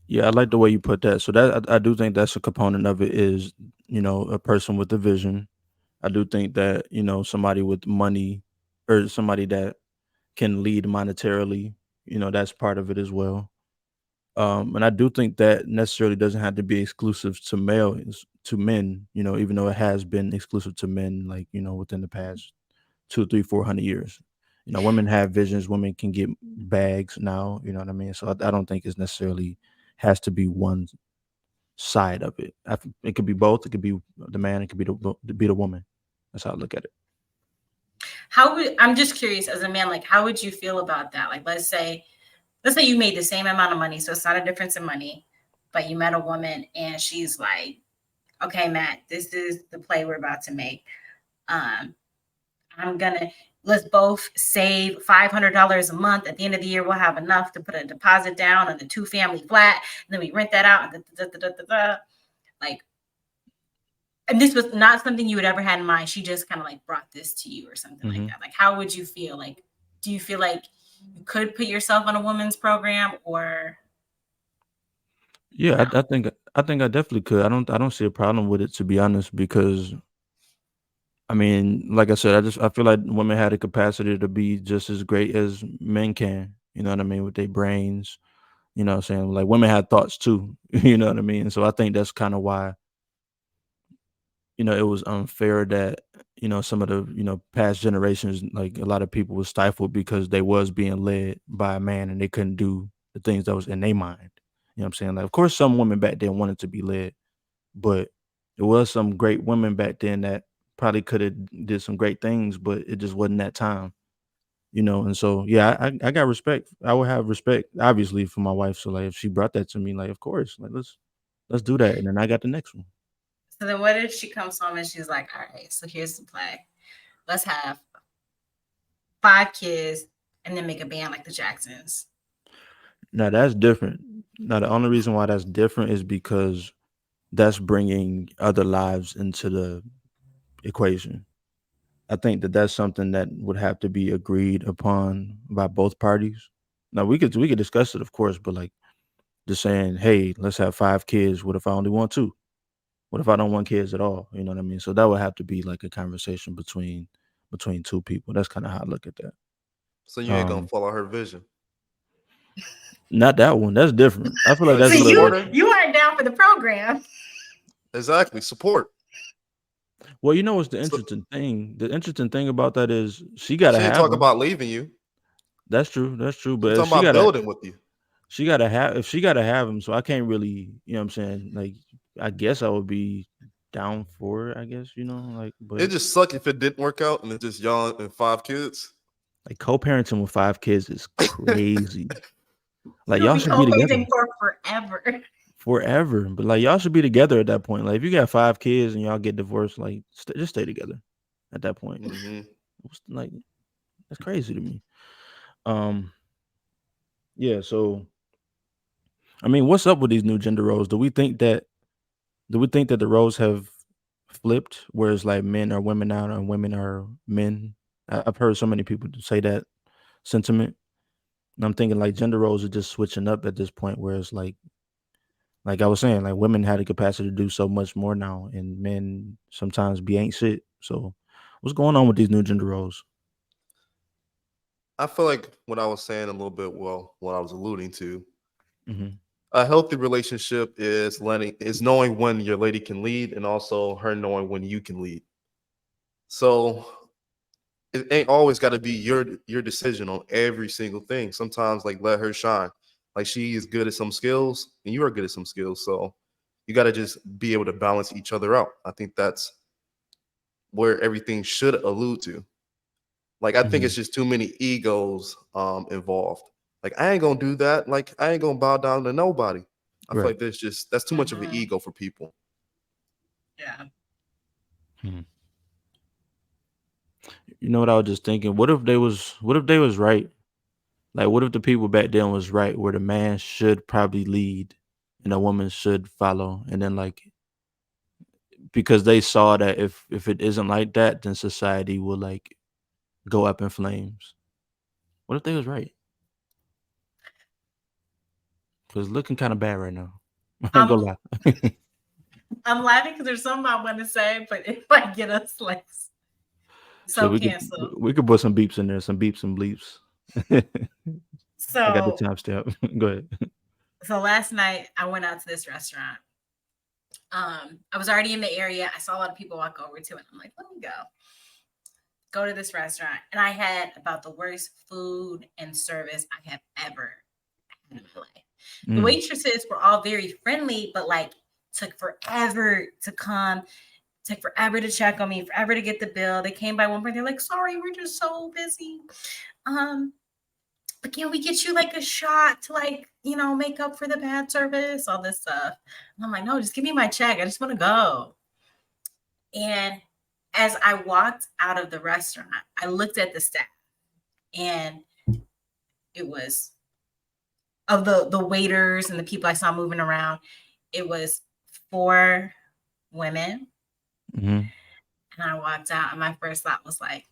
Yeah, I like the way you put that. So that I do think that's a component of it is, a person with a vision. I do think that, somebody with money or somebody that can lead monetarily, that's part of it as well. And I do think that necessarily doesn't have to be exclusive to males, to men, even though it has been exclusive to men, like, within the past 2, 3, 400 years. Women have visions, women can get bags now, you know what I mean? So I don't think it's necessarily has to be one side of it. It could be both. It could be the man, it could be the woman. That's how I look at it. I'm just curious as a man, like how would you feel about that? Like let's say you made the same amount of money, so it's not a difference in money, but you met a woman and she's like, okay, Matt, this is the play we're about to make. Let's both save $500 a month. At the end of the year, we'll have enough to put a deposit down on the 2-family flat, and then we rent that out. Like, and this was not something you had ever had in mind. She just kind of like brought this to you or something like that. Like, how would you feel? Like, do you feel like you could put yourself on a woman's program or? Yeah, I think I definitely could. I don't see a problem with it, to be honest, because I mean, like I said, I feel like women had a capacity to be just as great as men can. You know what I mean? With their brains, you know what I'm saying? Like women had thoughts too. You know what I mean? So I think that's kind of why, it was unfair that, some of the, past generations, like a lot of people were stifled because they was being led by a man and they couldn't do the things that was in their mind. You know what I'm saying? Like, of course, some women back then wanted to be led, but there was some great women back then that probably could have did some great things, but it just wasn't that time. you know. And so yeah, I got respect. I would have respect obviously for my wife. So like if she brought that to me, like of course, like let's do that. And then I got the next one. So then what if she comes home and she's like, all right, so here's the play. Let's have 5 kids and then make a band like the Jacksons. Now that's different. Now the only reason why that's different is because that's bringing other lives into the equation. I think that that's something that would have to be agreed upon by both parties. Now we could discuss it, of course, but like just saying, hey, let's have 5 kids. What if I only want 2? What if I don't want kids at all? You know what I mean? So that would have to be like a conversation between 2 people. That's kind of how I look at that. So you ain't gonna follow her vision. Not that one. That's different. I feel like Like that's So a little. you aren't down for the program. Exactly. Support. Well, you know what's the So interesting thing? The interesting thing about that is she got to she ain't have talking them. about leaving you. That's true. That's true. She's But if talking about building with you. she got to have, if she got to have them, so I can't really, you know what I'm saying? Like, I guess I would be down for it, I guess, you know, like, It but just suck if it didn't work out and it's just y'all and 5 kids. like co-parenting with 5 kids is crazy. Like, You'll y'all be should be together co-parenting for forever. forever. But like, y'all should be together at that point. Like, if you got 5 kids and y'all get divorced, like, just stay together at that point. Like, that's crazy to me. Yeah. So, I mean, what's up with these new gender roles? Do we think that the roles have flipped, whereas like men are women now and women are men? I've heard so many people say that sentiment, and I'm thinking like gender roles are just switching up at this point, whereas like I was saying, like women had the capacity to do so much more now, and men sometimes be ain't shit. So, what's going on with these new gender roles? I feel like what I was saying a little bit, well, what I was alluding to, Mm-hmm. a healthy relationship is knowing when your lady can lead and also her knowing when you can lead. So it ain't always got to be your decision on every single thing. Sometimes like let her shine. Like she is good at some skills and you are good at some skills. So you got to just be able to balance each other out. I think that's where everything should allude to. Like I think Mm-hmm. it's just too many egos involved. Like I ain't gonna do that. Like I ain't gonna bow down to nobody. I feel Right. like that's too much of an Mhm. ego for people. Yeah. Mhm. You know what I was just thinking? What if they was right? Like, what if the people back then was right, where the man should probably lead and the woman should follow, and then like because they saw that if it isn't like that, then society will like go up in flames. What if they was right? Because it's looking kind of bad right now. I ain't gonna lie. I'm laughing because there's something I want to say, but it might get us like So so canceled. we could put some beeps in there, some beeps and bleeps. I got the So timestamp. Go ahead. so last night I went out to this restaurant. I was already in the area. I saw a lot of people walk over to it. I'm like, let me go to this restaurant. And I had about the worst food and service I have ever had in my life. The Mm. waitresses were all very friendly, but like took forever to come, took forever to check on me, forever to get the bill. They came by one point, they're like, sorry, we're just so busy. But can we get you like a shot to like, make up for the bad service, all this stuff. And I'm like, no, just give me my check. I just want to go. And as I walked out of the restaurant, I looked at the staff and it was of the waiters and the people I saw moving around, it was 4 women. Mm-hmm. And I walked out and my first thought was like,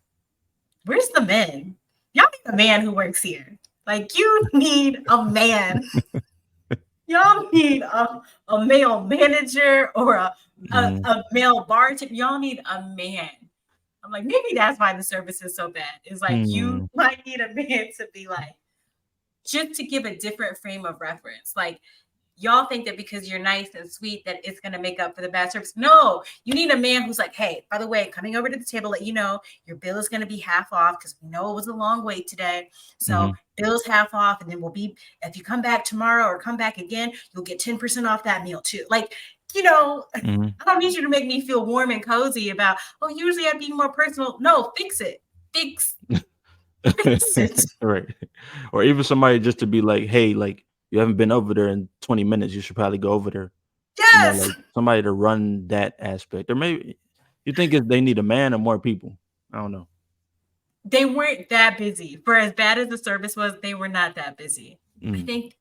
where's the men? Y'all need a man who works here. Like you need a man. Y'all need a male manager or Mm-hmm. a male bartender. Y'all need a man. I'm like, maybe that's why the service is so bad. It's like you might need a man to be like, just to give a different frame of reference. Like, y'all think that because you're nice and sweet that it's going to make up for the bad service. No, you need a man who's like, hey, by the way, coming over to the table, let you know your bill is going to be half off because we know it was a long wait today. So bill's half off. And then if you come back tomorrow or come back again, you'll get 10% off that meal too. Like, I don't need you to make me feel warm and cozy about, usually I'd be more personal. No, fix it. Fix Vincent. Right. Or even somebody just to be like, hey, like you haven't been over there in 20 minutes. You should probably go over there. Yes. Like somebody to run that aspect. Or maybe you think they need a man or more people. I don't know. They weren't that busy. For as bad as the service was, they were not that busy. I think,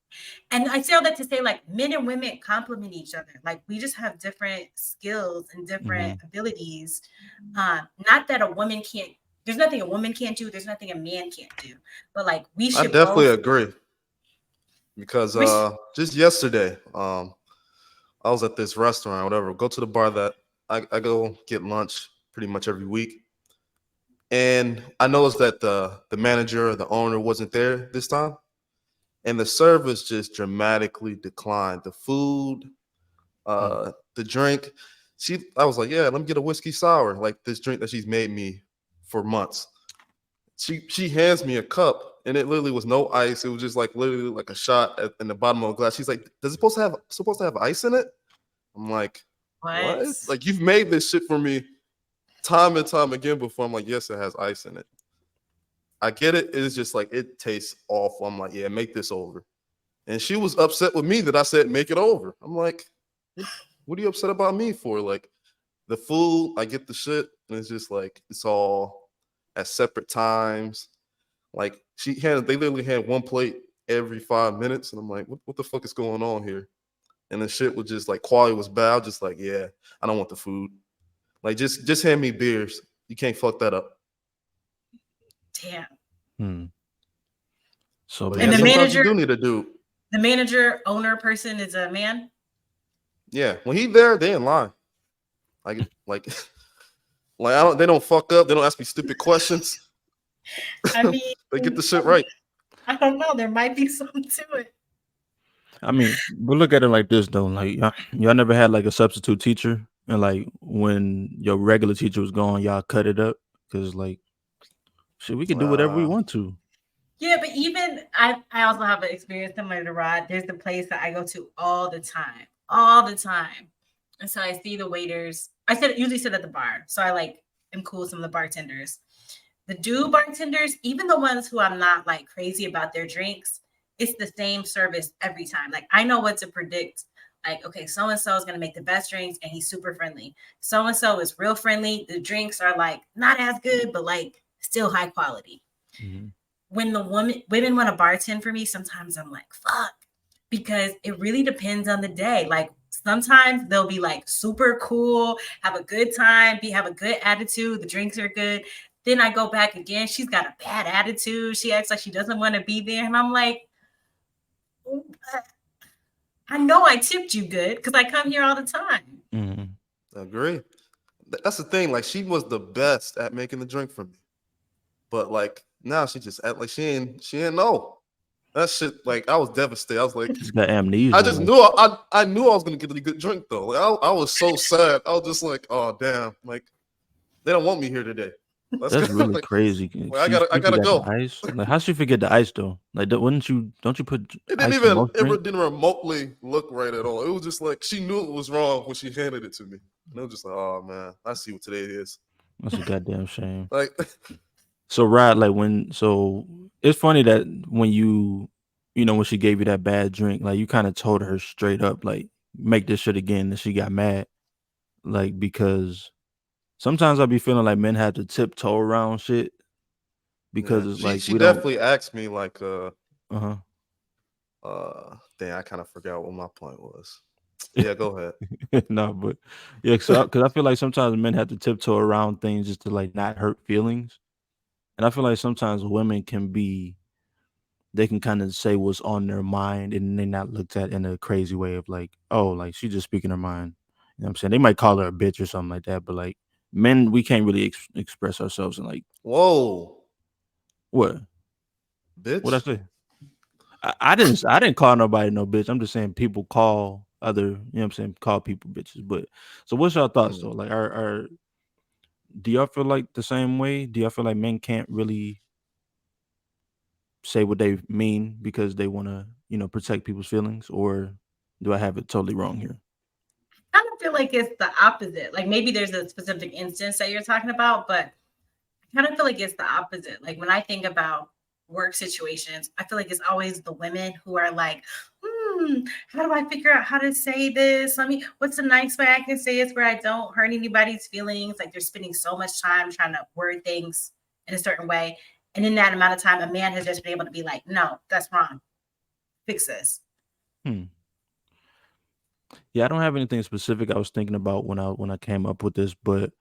and I say all that to say, like, men and women complement each other. Like, we just have different skills and different abilities. Not that a woman can't, there's nothing a woman can't do, there's nothing a man can't do. But like, we I should definitely both. agree because just yesterday, I was at this restaurant, whatever. Go to the bar that I go get lunch pretty much every week, and I noticed that the manager or the owner wasn't there this time, and the service just dramatically declined. The food, the drink. I was like, yeah, let me get a whiskey sour, like this drink that she's made me for months. She hands me a cup, and it literally was no ice. It was just like literally like a shot in the bottom of a glass. She's like, does it supposed to have ice in it? I'm like, what? What? Like, you've made this shit for me time and time again before. I'm like, yes, it has ice in it. I get it. It's just like, it tastes awful. I'm like, yeah, make this over. And she was upset with me that I said make it over. I'm like, what are you upset about me for? Like, the food, I get the shit, and it's just like, it's all at separate times. Like, they literally had one plate every 5 minutes, and I'm like, what the fuck is going on here? And the shit was just like, quality was bad. I was just like, yeah, I don't want the food. Like, just hand me beers. You can't fuck that up. Damn. So But And yeah, the sometimes manager, you do need a dude. the manager owner person is a man. Yeah, when he there, they in line. Like, they don't fuck up. They don't ask me stupid questions. I mean, They get the shit right. I don't know. There might be something to it. I mean, but look at it like this though. Like y'all never had like a substitute teacher, and like when your regular teacher was gone, y'all cut it up because like shit, we can do whatever we want to. Yeah, but even I also have an experience similar to Rod. There's the place that I go to all the time. And so I see the waiters. Usually sit at the bar. So I like am cool with some of the bartenders. The dude bartenders, even the ones who I'm not like crazy about their drinks, it's the same service every time. Like, I know what to predict. Like, okay, so and so is gonna make the best drinks, and he's super friendly. So and so is real friendly. The drinks are like not as good, but like still high quality. When the women want to bartend for me, sometimes I'm like, fuck, because it really depends on the day. Like, sometimes they'll be like super cool, have a good time, have a good attitude. The drinks are good. Then I go back again. She's got a bad attitude. She acts like she doesn't want to be there. And I'm like, I know I tipped you good because I come here all the time. I agree. That's the thing. Like, she was the best at making the drink for me. But like, now she just act like she ain't know. That shit, like, I was devastated. I was like, She's got amnesia. I just knew I knew I was gonna get a good drink though. Like, I was so sad. I was just like, oh damn, like they don't want me here today. That's really like, crazy. I gotta go. The ice. Like, how she forget the ice though? Like, don't you put It ice in most drinks? didn't remotely look right at all. It was just like she knew it was wrong when she handed it to me. And I was just like, oh man, I see what today is. That's a goddamn shame. Like, so Rod, like so it's funny that when when she gave you that bad drink, like you kind of told her straight up, like, make this shit again, and she got mad. Like, because sometimes I be feeling like men have to tiptoe around shit because it's like she definitely asked me like dang, I kind of forgot what my point was. Yeah, go ahead. No, but yeah, because I feel like sometimes men have to tiptoe around things just to like not hurt feelings, and I feel like sometimes women they can kind of say what's on their mind and they not looked at in a crazy way of like, oh, like she's just speaking her mind. You know what I'm saying? They might call her a bitch or something like that, but like men, we can't really express ourselves in like, whoa, what, bitch? what I say? I didn't call nobody no bitch. I'm just saying people call other, you know what I'm saying, call people bitches. But so what's your thoughts though? Like, do y'all feel like the same way? Do y'all feel like men can't really say what they mean because they want to, protect people's feelings, or do I have it totally wrong here? I don't feel like it's the opposite. Like, maybe there's a specific instance that you're talking about, but I kind of feel like it's the opposite. Like when I think about work situations, I feel like it's always the women who are like, how do I figure out how to say this? What's a nice way I can say it where I don't hurt anybody's feelings? Like they're spending so much time trying to word things in a certain way. And in that amount of time, a man has just been able to be like, no, that's wrong. Fix this. Yeah, I don't have anything specific I was thinking about when I came up with this, but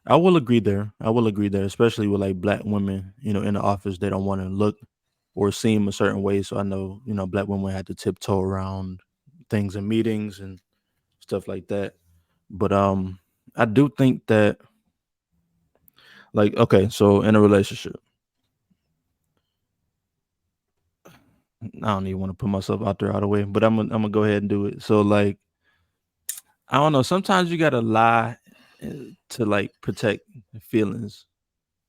I will agree there. Especially with like black women, in the office, they don't want to look or seem a certain way. So I know, black women had to tiptoe around things in meetings and stuff like that. But I do think that, like, okay, so in a relationship, I don't even want to put myself out there all the way, but I'm gonna go ahead and do it. So like, I don't know. Sometimes you gotta lie to like protect feelings.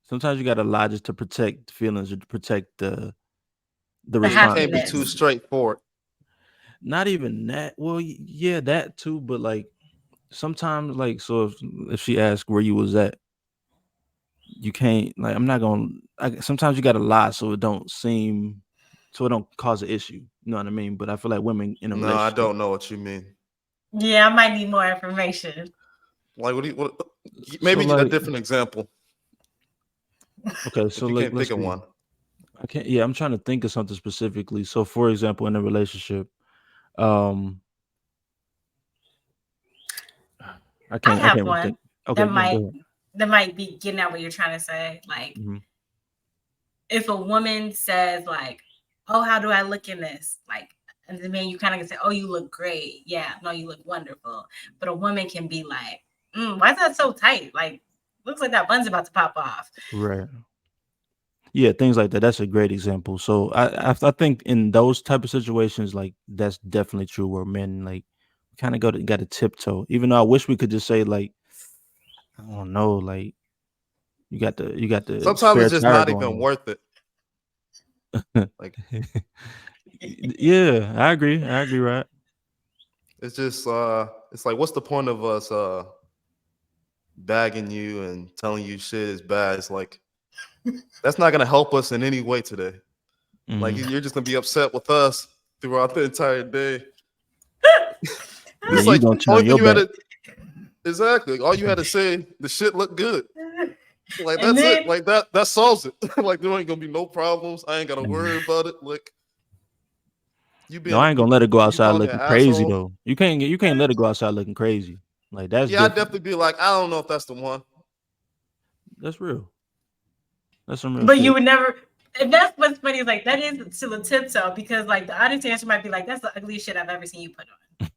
Sometimes you gotta lie just to protect feelings or to protect the response. Can't be too straightforward. Not even that. Well, yeah, that too. But like sometimes, like, so if she asks where you was at, you can't. Like, I'm not gonna. Sometimes you gotta lie so it don't cause an issue. You know what I mean? But I feel like women in a No, relationship. I don't know what you mean. Yeah, I might need more information. Like, maybe So, like, a different example. Okay, so you like, can't think of one. I can't. Yeah, I'm trying to think of something specifically. So, for example, in a relationship, I can't one think. Okay, that might be getting at what you're trying to say. Like, if a woman says like, "Oh, how do I look in this?" Like, and the man, you kind of can say, "Oh, you look great. Yeah, no, you look wonderful." But a woman can be like, "Why is that so tight? Like, looks like that bun's about to pop off." Right. Yeah, things like that. That's a great example. So I think in those type of situations, like that's definitely true where men like kind of got to tiptoe. Even though I wish we could just say like, I don't know, like you got the Sometimes spare it's just tire not going even on. worth it. Like, yeah, I agree, right? It's just it's like, what's the point of us bagging you and telling you shit is bad? It's like, that's not gonna help us in any way today. Like, you're just gonna be upset with us throughout the entire day. It's like, only thing you had to exactly all you had to say, the shit looked good. Like, that's it. Like that solves it. Like, there ain't gonna be no problems. I ain't gotta worry about it. Like, No, I ain't gonna let it go outside looking looking crazy asshole. though. You can't let it go outside looking crazy. Like that's I'd definitely be like, I don't know if that's the one. That's real. That's some real but shit. You would never. And that's what's funny is like that is still a tiptoe because like the honest answer might be like, "That's the ugliest shit I've ever seen you put on."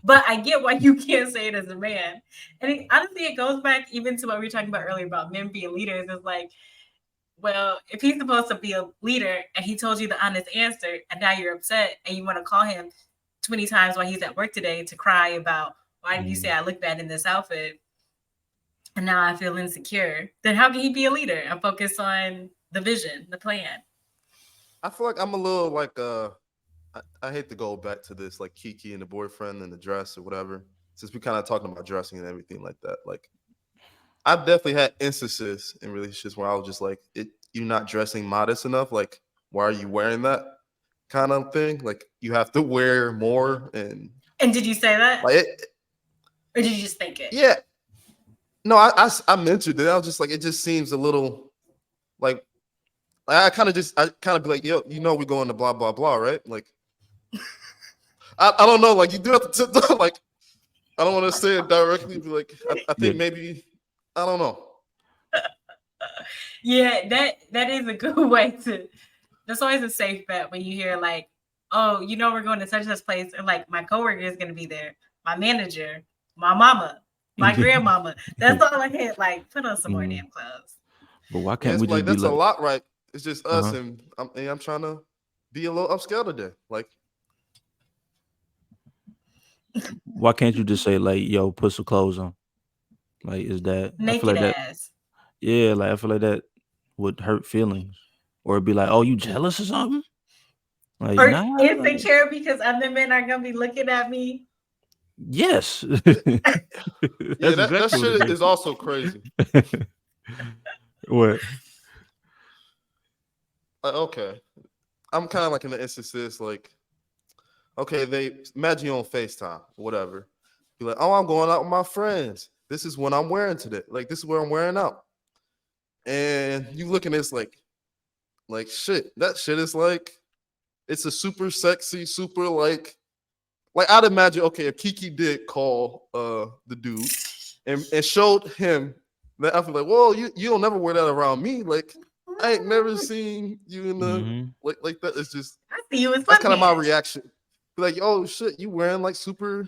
But I get why you can't say it as a man. And honestly, it goes back even to what we were talking about earlier about men being leaders. It's like, well, if he's supposed to be a leader and he told you the honest answer and now you're upset and you want to call him 20 times while he's at work today to cry about, why did you say I look bad in this outfit? And now I feel insecure. Then how can he be a leader and focus on the vision, the plan? I feel like I'm a little like I hate to go back to this like Kiki and the boyfriend and the dress or whatever. Since we kind of talking about dressing and everything like that. Like, I've definitely had instances in relationships where I was just like, you're not dressing modest enough. Like, why are you wearing that kind of thing? Like, you have to wear more. And did you say that? Like, or did you just think it? Yeah. No, I mentioned it. I was just like, it just seems a little like I kind of be like, yo, we're going to blah blah blah, right? Like, I don't know, like you do have to like, I don't want to say it directly, but like I think maybe I don't know. Yeah, that is a good way to. That's always a safe bet when you hear like, oh, we're going to such and such place, and like my coworker is going to be there, my manager, my mama, my grandmama. That's all I had. Like, put on some more damn clothes. But why can't we just like, be that's like a lot, right? It's just us, and I'm trying to be a little upscale today. Like, why can't you just say like, yo, put some clothes on? Like, is that naked I feel like ass? That, yeah, like I feel like that would hurt feelings, or it'd be like, oh, you jealous or something? Like, or nah, insecure because other men are gonna be looking at me. Yes. That shit is also crazy. What? Okay, I'm kind of like in the instances like, okay, they imagine you on FaceTime, whatever. Be like, oh, I'm going out with my friends. This is what I'm wearing today. Like, this is what I'm wearing out. And you look at this like shit. That shit is like, it's a super sexy, super like I'd imagine, okay, if Kiki did call the dude and showed him that, I feel like, well, you don't never wear that around me. Like, I ain't never seen you in the Mm-hmm. like that. It's just I see you in that's kind of my sweatpants. reaction. Be like, oh shit, you wearing like super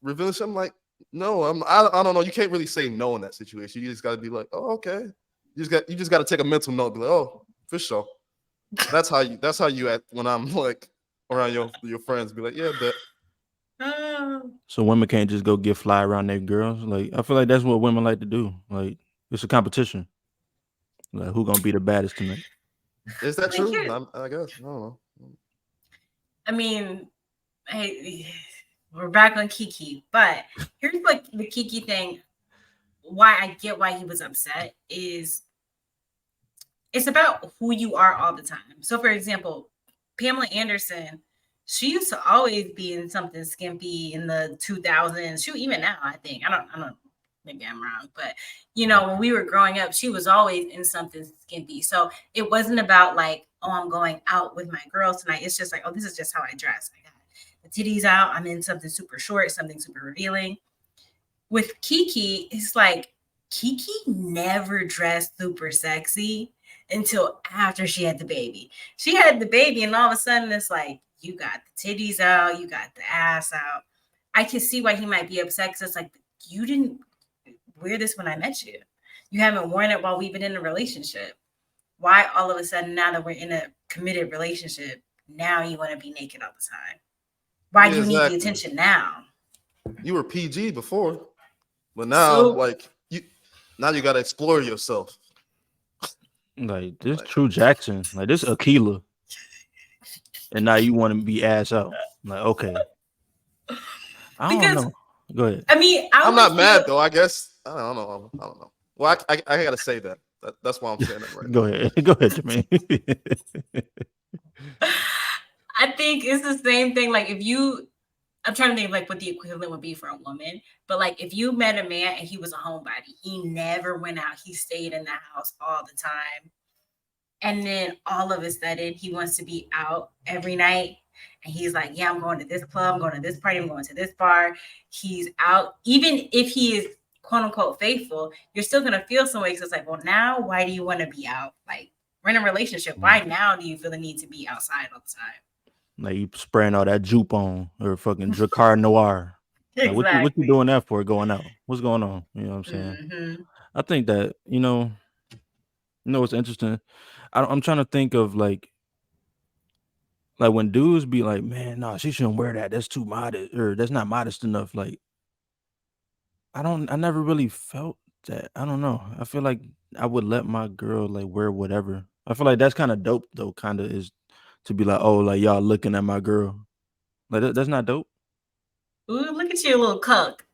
revealing shit? I'm like, no, I don't know. You can't really say no in that situation. You just gotta be like, oh, okay. You just gotta take a mental note, be like, oh, for sure. That's how you act when I'm like around your friends. Be like, yeah, bet. Oh. So women can't just go get fly around their girls. Like I feel like that's what women like to do. Like it's a competition. Like who gonna be the baddest tonight? Is that Like, true? here, I guess. I don't know. I mean, hey, we're back on Kiki, but here's like the Kiki thing. Why I get why he was upset is it's about who you are all the time. So, for example, Pamela Anderson, she used to always be in something skimpy in the 2000s. She even now, I think. I don't. Maybe I'm wrong, but when we were growing up, she was always in something skimpy. So it wasn't about like, oh, I'm going out with my girls tonight. It's just like, oh, this is just how I dress. I got the titties out. I'm in something super short, something super revealing. With Kiki, it's like Kiki never dressed super sexy until after she had the baby. She had the baby, and all of a sudden, it's like, you got the titties out, you got the ass out. I can see why he might be upset because it's like, you didn't wear this when I met you. You haven't worn it while we've been in a relationship. Why all of a sudden, now that we're in a committed relationship, now you want to be naked all the time? Why Yeah, do you need the exactly. attention now? You were PG before, but now So like you gotta explore yourself. Like this Like, True Jackson, like this Aquila, and now you want to be ass out. Like okay, I don't because know. Go ahead. I mean, I I'm would not mad feel though. I guess I don't know. I don't know. Well, I gotta say that's why I'm saying that right Go now. ahead. Go ahead, Jermaine. I think it's the same thing. Like if you I'm trying to think of like what the equivalent would be for a woman. But like if you met a man and he was a homebody, he never went out, he stayed in the house all the time. And then all of a sudden he wants to be out every night. And he's like, yeah, I'm going to this club, I'm going to this party, I'm going to this bar. He's out. Even if he is quote unquote faithful, you're still gonna feel some way because it's like, well, now why do you want to be out? Like we're in a relationship. Why now do you feel the need to be outside all the time? Like you spraying all that jupe on or fucking Dracar Noir. Like what you Exactly. doing that for? Going out? What's going on? You know what I'm saying? Mm-hmm. I think that what's interesting. I'm trying to think of like when dudes be like, man, nah, she shouldn't wear that. That's too modest, or that's not modest enough. Like I never really felt that. I don't know. I feel like I would let my girl like wear whatever. I feel like that's kind of dope though. Kind of is to be like, oh, like y'all looking at my girl. Like that's not dope. Ooh, look at you, little cuck.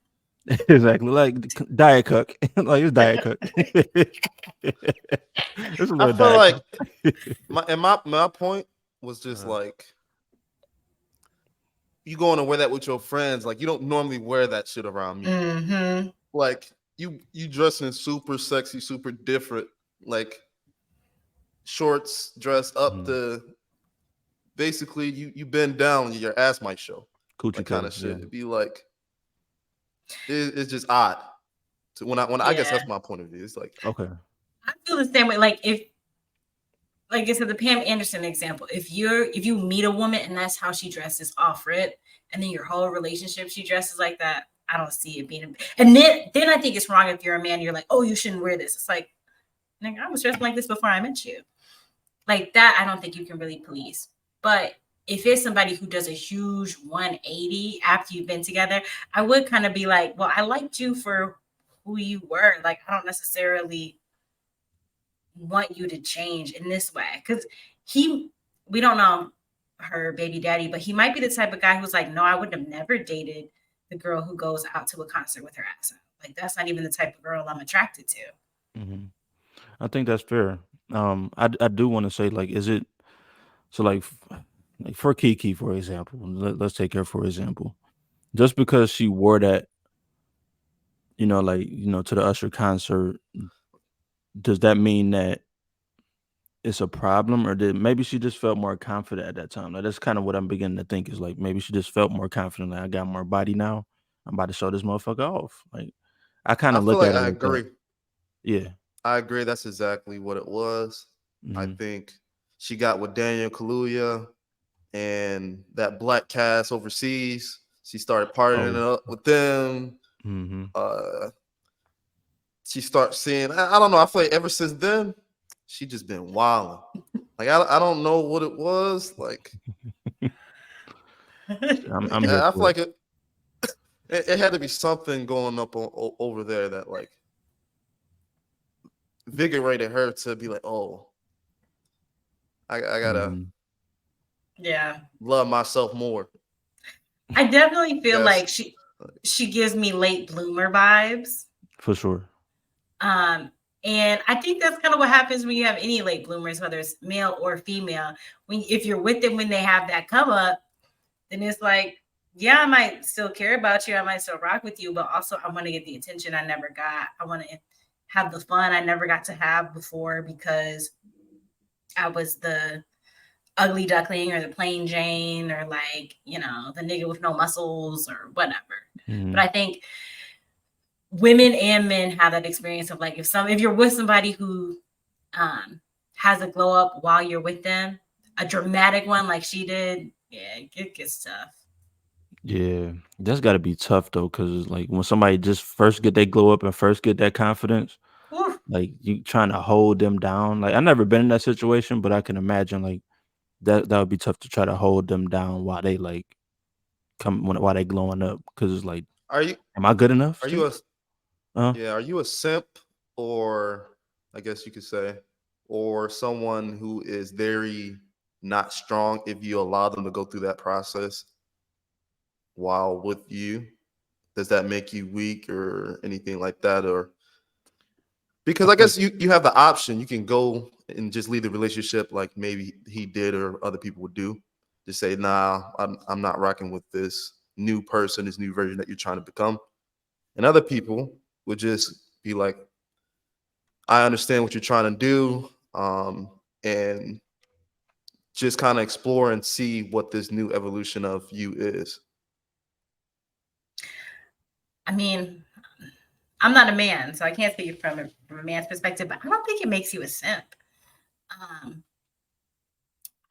Exactly, like diet cook. Like it's diet cook. It's a I little feel diet like cook. my point was just Uh-huh. like you going to wear that with your friends. Like you don't normally wear that shit around me. Mm-hmm. Like you dressing super sexy, super different, like shorts, dress up Mhm. to basically you bend down, your ass might show. Coochie Like kind cutter, of yeah. shit. It'd be like it's just odd. So when I guess Yeah. that's my point of view. It's like Okay. I feel the same way. Like if like I said, the Pam Anderson example, if you meet a woman and that's how she dresses off rip, and then your whole relationship she dresses like that, I don't see it being and then I think it's wrong if you're a man, you're like, oh, you shouldn't wear this. It's like, nigga, I was dressing like this before I met you. Like that, I don't think you can really police. But if it's somebody who does a huge 180 after you've been together, I would kind of be like, well, I liked you for who you were. Like, I don't necessarily want you to change in this way. Because we don't know her baby daddy, but he might be the type of guy who's like, no, I would have never dated the girl who goes out to a concert with her ass out. Like, that's not even the type of girl I'm attracted to. Mm-hmm. I think that's fair. I do want to say, like, is it so, like for Kiki, for example, let's take her for example. Just because she wore that, to the Usher concert, does that mean that it's a problem, or did maybe she just felt more confident at that time? Like, that's kind of what I'm beginning to think is like maybe she just felt more confident. Like, I got more body now. I'm about to show this motherfucker off. Like, I kind I of feel look like at it I like that. agree. Yeah. I agree. That's exactly what it was. I Hmm. think she got with Daniel Kaluuya and that black cast overseas. She started partying it Oh. up with them. Hmm. Uh, she starts seeing. I don't know. I feel like ever since then, she just been wilding. Like I don't know what it was. Like I'm here I feel for it. like it had to be something going up over there that like invigorated her to be like, oh, I gotta Hmm. Yeah. love myself more. I definitely feel Yes. like she gives me late bloomer vibes. For sure. Um, and I think that's kind of what happens when you have any late bloomers, whether it's male or female. If you're with them when they have that come up, then it's like, yeah, I might still care about you, I might still rock with you, but also I want to get the attention I never got. I want to have the fun I never got to have before because I was the ugly duckling or the plain Jane or like, the nigga with no muscles or whatever. But Hmm. I think women and men have that experience of like if you're with somebody who has a glow up while you're with them, a dramatic one like she did, yeah, it gets tough. Yeah, that's got to be tough though, because like when somebody just first get that glow up and first get that confidence, Whew. like you trying to hold them down. Like I never been in that situation, but I can imagine like that would be tough to try to hold them down while they like while they glowing up, because it's like, Are you am I good enough are you still? a Uh, yeah, are you a simp or I guess you could say or someone who is very not strong if you allow them to go through that process while with you? Does that make you weak or anything like that? Or I because I feel like guess you have the option, you can go and just leave the relationship like maybe he did or other people would do. Just say, nah, I'm not rocking with this new person, this new version that you're trying to become. And other people would just be like, I understand what you're trying to do, and just kind of explore and see what this new evolution of you is. I mean, I'm not a man, so I can't speak from a man's perspective, but I don't think it makes you a simp. um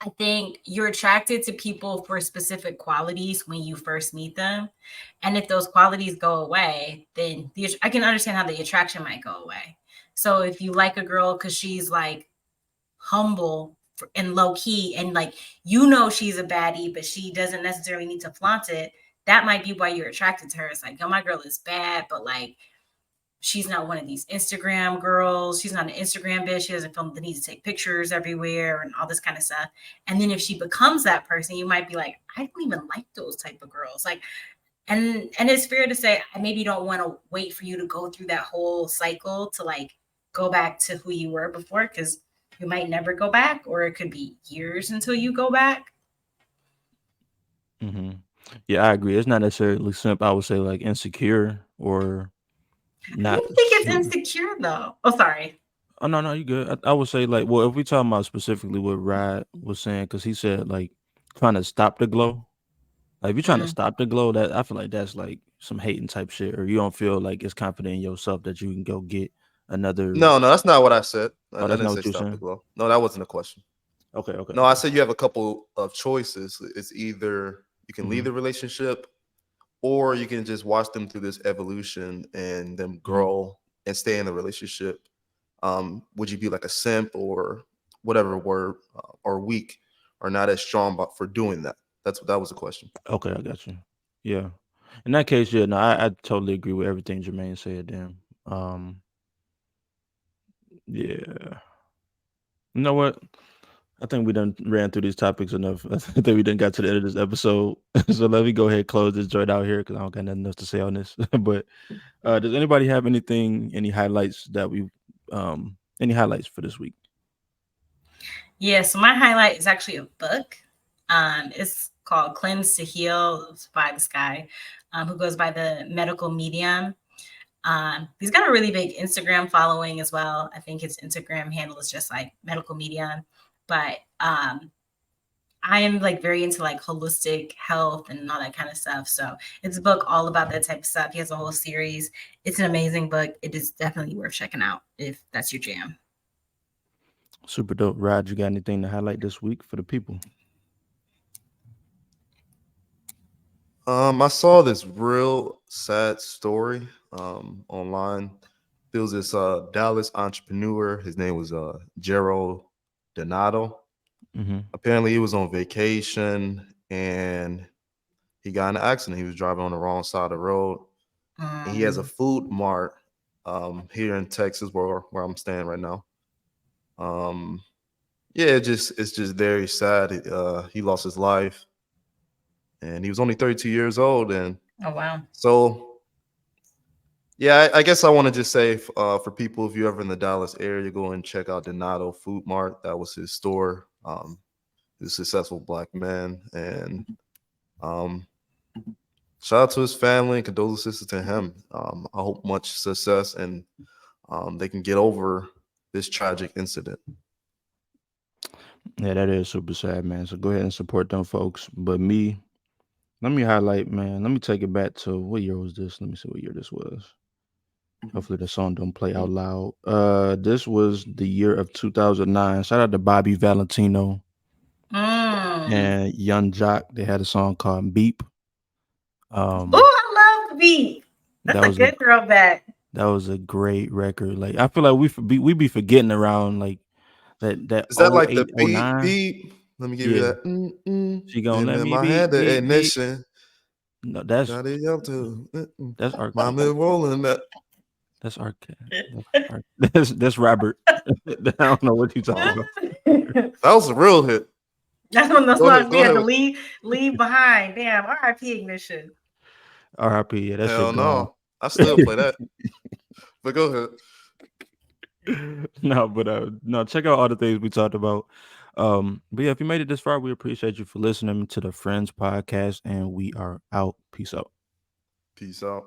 I think you're attracted to people for specific qualities when you first meet them. And if those qualities go away, then I can understand how the attraction might go away. So if you like a girl because she's like humble and low key, and like, she's a baddie, but she doesn't necessarily need to flaunt it, that might be why you're attracted to her. It's like, oh, my girl is bad, but like, she's not one of these Instagram girls. She's not an Instagram bitch. She doesn't feel the need to take pictures everywhere and all this kind of stuff. And then if she becomes that person, you might be like, I don't even like those type of girls. Like, and it's fair to say, I maybe don't want to wait for you to go through that whole cycle to like go back to who you were before, because you might never go back, or it could be years until you go back. hmm yeah, I agree. It's not necessarily simp. I would say like insecure or I not. don't think it's insecure though. Oh, sorry. Oh no, no, you good. I would say like, well, if we talking about specifically what Rod was saying, because he said like trying to stop the glow. Like if you're trying to Mm. stop the glow, that I feel like that's like some hating type shit, or you don't feel like it's confident in yourself that you can go get another. No, that's not what I said. I Oh, that's didn't not say what you're stop the saying. glow. No, that wasn't a question. Okay, okay, No, I okay. said you have a couple of choices. It's either you can leave Hmm. the relationship or you can just watch them through this evolution and them Hmm. grow and stay in the relationship. Would you be like a simp or whatever word or weak or not as strong but for doing that? That was the question. Okay, I got you. Yeah. In that case, yeah, no, I totally agree with everything Jermaine said. Then, yeah. You know what? I think we done ran through these topics enough. I think we done got to the end of this episode. So let me go ahead and close this joint out here because I don't got nothing else to say on this. But does anybody have anything, any highlights that we Any highlights for this week? Yeah, so my highlight is actually a book. It's called Cleanse to Heal. It's by this guy who goes by the medical medium. He's got a really big Instagram following as well. I think his Instagram handle is just like medical medium. But I am like very into like holistic health and all that kind of stuff. So it's a book all about that type of stuff. He has a whole series. It's an amazing book. It is definitely worth checking out if that's your jam. Super dope. Rod, you got anything to highlight this week for the people? I saw this real sad story online. There was this Dallas entrepreneur. His name was Gerald Donato. Mm-hmm. Apparently, he was on vacation and he got in an accident. He was driving on the wrong side of the road. And he has a food mart here in Texas, where I'm staying right now. Yeah, it's just very sad. He lost his life, and he was only 32 years old. And Oh, wow. so, yeah, I guess I want to just say for people, if you're ever in the Dallas area, go and check out Donato Food Mart. That was his store. He's a successful black man, and shout out to his family and condolences to him. I hope much success and they can get over this tragic incident. Yeah, that is super sad, man. So go ahead and support them folks. But me, let me highlight, man. Let me take it back to what year was this? Let me see what year this was. Hopefully the song don't play out loud. This was the year of 2009. Shout out to Bobby Valentino and Young Jock. They had a song called Beep. Oh, I love Beep. That's a good throwback. That was a great record. Like I feel like we be forgetting around like that. Is that like 08, the beep 09? beep? Let me give you that. She gonna let in me my beep, head the beep, beep. ignition. No, that's Got it up to. that's our My mid rolling that. that's our that's Robert. I don't know what you talking about. That was a real hit. That's one of those Go ahead, songs we had to leave behind. Damn, R.I.P. Ignition. R.I.P. Yeah, that Hell shit no. gone. I still play that. But go ahead. No, check out all the things we talked about. But yeah, if you made it this far, we appreciate you for listening to the Friends Podcast, and we are out. Peace out. Peace out.